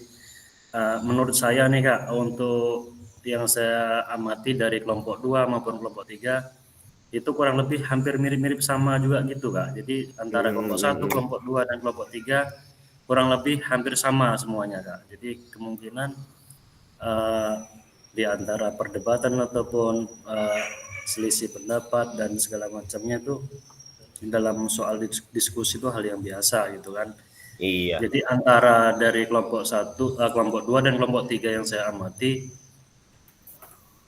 Menurut saya nih Kak, untuk yang saya amati dari kelompok 2 maupun kelompok 3 itu kurang lebih hampir mirip-mirip sama juga gitu Kak. Jadi antara kelompok 1, kelompok 2 dan kelompok 3 kurang lebih hampir sama semuanya Kak. Jadi kemungkinan di antara perdebatan ataupun selisih pendapat dan segala macamnya itu dalam soal diskusi itu hal yang biasa gitu kan. Iya. Jadi antara dari kelompok 1, kelompok 2 dan kelompok 3 yang saya amati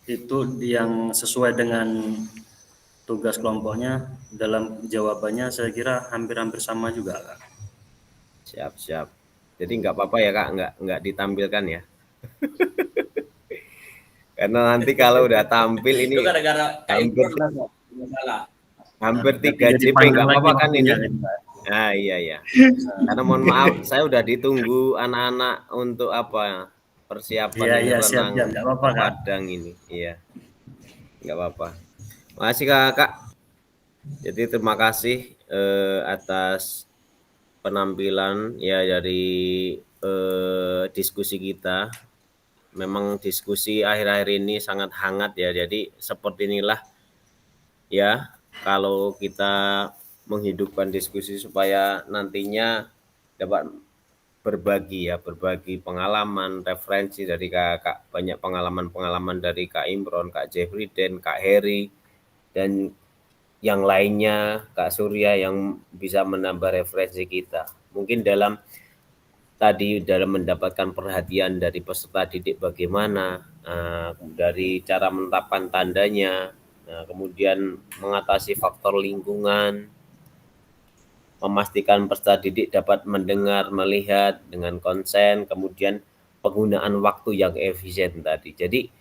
itu yang sesuai dengan tugas kelompoknya, dalam jawabannya saya kira hampir-hampir sama juga, Kak. Siap. Jadi nggak apa-apa ya Kak, nggak ditampilkan ya. Karena nanti kalau udah tampil ini Itu gara-gara hampir masalah. hampir 3 Jadi JP panjang nggak lagi apa-apa kan ini? waktunya, gitu, Pak. Nah iya. Karena mohon maaf, saya udah ditunggu anak-anak untuk apa persiapan ini Iya, siap, renang nggak apa-apa, Kak. Padang ini. Iya, nggak apa-apa. Makasih Kak. Jadi terima kasih atas penampilan ya dari diskusi kita. Memang diskusi akhir-akhir ini sangat hangat ya. Jadi seperti inilah ya kalau kita menghidupkan diskusi supaya nantinya dapat berbagi pengalaman, referensi dari Kak, banyak pengalaman dari Kak Imron, Kak Jeffrey, dan Kak Heri, dan yang lainnya, Kak Surya yang bisa menambah referensi kita. Mungkin dalam mendapatkan perhatian dari peserta didik bagaimana, dari cara menetapkan tandanya, kemudian mengatasi faktor lingkungan, memastikan peserta didik dapat mendengar, melihat dengan konsen, kemudian penggunaan waktu yang efisien tadi. Jadi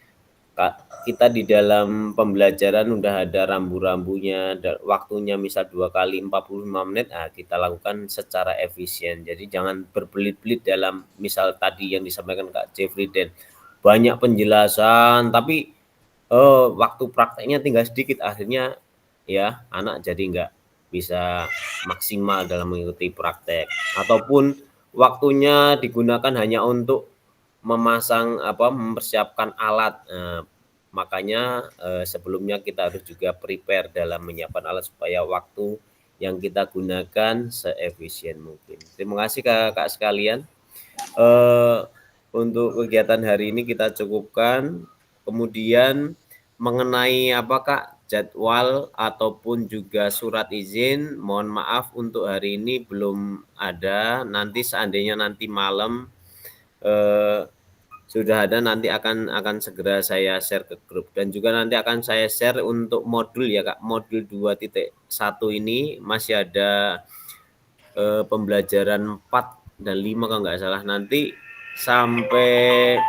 kita di dalam pembelajaran udah ada rambu-rambunya, waktunya misal 2 kali 45 menit, kita lakukan secara efisien. Jadi jangan berbelit-belit dalam misal tadi yang disampaikan Kak Jeffrey dan banyak penjelasan, tapi waktu prakteknya tinggal sedikit, akhirnya ya anak jadi nggak bisa maksimal dalam mengikuti praktek, ataupun waktunya digunakan hanya untuk mempersiapkan alat. Makanya sebelumnya kita harus juga prepare dalam menyiapkan alat supaya waktu yang kita gunakan seefisien mungkin. Terima kasih Kak sekalian. Untuk kegiatan hari ini kita cukupkan. Kemudian mengenai Kak jadwal ataupun juga surat izin, mohon maaf untuk hari ini belum ada. Nanti seandainya nanti malam sudah ada, nanti akan segera saya share ke grup, dan juga nanti akan saya share untuk modul ya Kak, modul 2.1 ini masih ada pembelajaran 4 dan 5 kalau nggak salah, nanti sampai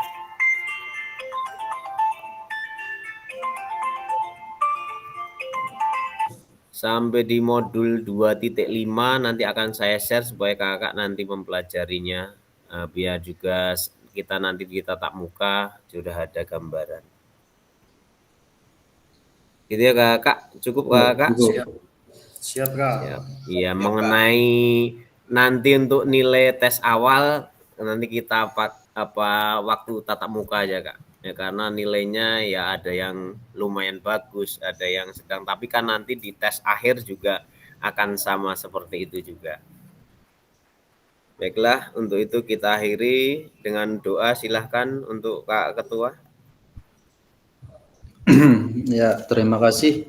di modul 2.5 nanti akan saya share supaya kakak nanti mempelajarinya, biar juga kita nanti di tatap muka sudah ada gambaran. Gitu ya Kak, cukup Kak? Siap Kak. Iya, mengenai nanti untuk nilai tes awal nanti kita waktu tatap muka aja Kak. Ya, karena nilainya ya ada yang lumayan bagus, ada yang sedang, tapi kan nanti di tes akhir juga akan sama seperti itu juga. Baiklah, untuk itu kita akhiri dengan doa. Silahkan untuk Kak Ketua. Ya, terima kasih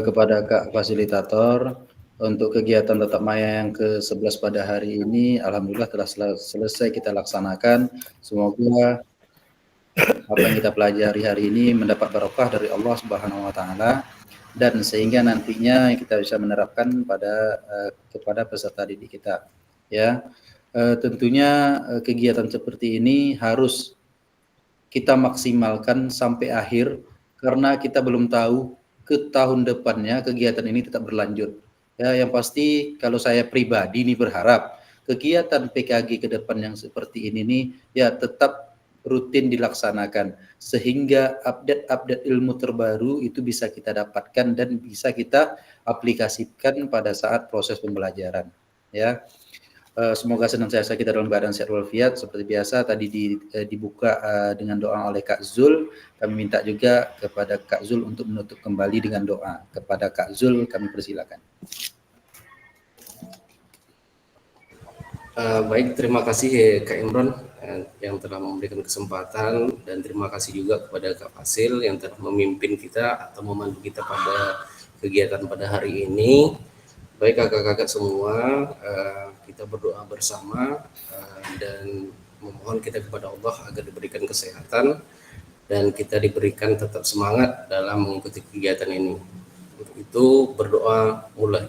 kepada Kak Fasilitator untuk kegiatan tatap maya yang ke-11 pada hari ini. Alhamdulillah telah selesai kita laksanakan. Semoga apa yang kita pelajari hari ini mendapat barokah dari Allah Subhanahu wa taala, dan sehingga nantinya kita bisa menerapkan kepada peserta didik kita. Ya, tentunya kegiatan seperti ini harus kita maksimalkan sampai akhir, karena kita belum tahu ke tahun depannya kegiatan ini tetap berlanjut. Ya, yang pasti kalau saya pribadi ini berharap kegiatan PKG ke depan yang seperti ini nih ya tetap rutin dilaksanakan, sehingga update ilmu terbaru itu bisa kita dapatkan dan bisa kita aplikasikan pada saat proses pembelajaran. Ya, semoga senantiasa kita dalam keadaan sehat walafiat. Seperti biasa tadi dibuka dengan doa oleh Kak Zul. Kami minta juga kepada Kak Zul untuk menutup kembali dengan doa. Kepada Kak Zul kami persilakan. Baik, terima kasih Kak Imron yang telah memberikan kesempatan, dan terima kasih juga kepada Kak Fasil yang telah memimpin kita atau memandu kita pada kegiatan pada hari ini. Baik kakak-kakak semua, kita berdoa bersama dan memohon kita kepada Allah agar diberikan kesehatan dan kita diberikan tetap semangat dalam mengikuti kegiatan ini. Untuk itu berdoa mulai.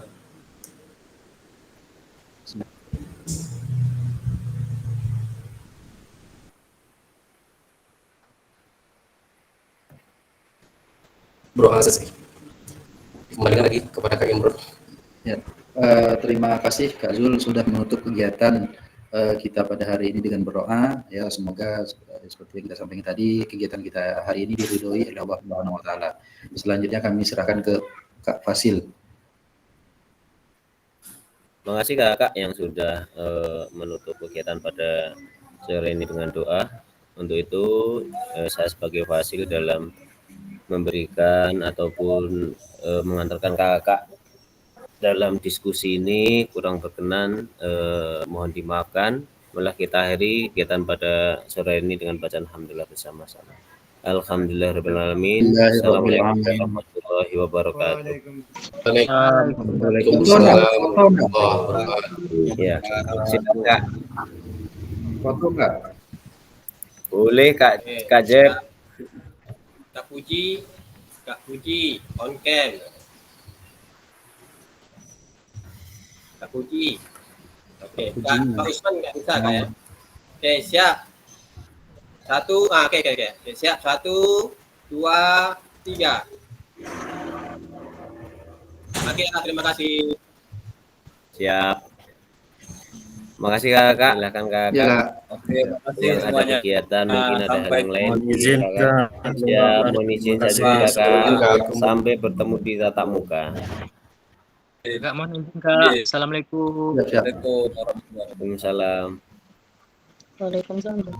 Bro Asesi. Kembalikan lagi kepada Kak Imron. Ya, terima kasih Kak Zul sudah menutup kegiatan kita pada hari ini dengan berdoa. Ya, semoga seperti yang kita sampaikan tadi, kegiatan kita hari ini diridhoi oleh Allah Subhanahu wa taala. Selanjutnya kami serahkan ke Kak Fasil. Terima kasih Kakak yang sudah menutup kegiatan pada sore ini dengan doa. Untuk itu saya sebagai Fasil dalam memberikan ataupun mengantarkan kakak dalam diskusi ini kurang berkenan, mohon dimaafkan. Malah kita akhiri kegiatan pada sore ini dengan bacaan alhamdulillah bersama-sama. Alhamdulillahirrahmanirrahim. Assalamualaikum warahmatullahi wabarakatuh. Waalaikumsalam warahmatullahi wabarakatuh. Ya, silakan Kak. Foto enggak? Boleh Kak Jeb. Kak Puji, on cam. Kak Puji. Oke, Kak Usman nggak bisa Kak ya? Oke, siap. Oke. Siap, 1, 2, 3. Oke, terima kasih. Siap. Makasih Kakak. Silakan Kakak. Ya, Oke, terima kasih Yang ada semuanya. kegiatan mungkin ada hal Sampai yang lain. Mohon izin, Kak. Siap, mohon izin saja Terima kasih. Kakak. Sampai bertemu di tatap muka. Kak, mohon izin Kak. Assalamualaikum. siap. Assalamualaikum warahmatullahi wabarakatuh. Waalaikumsalam. Waalaikumsalam.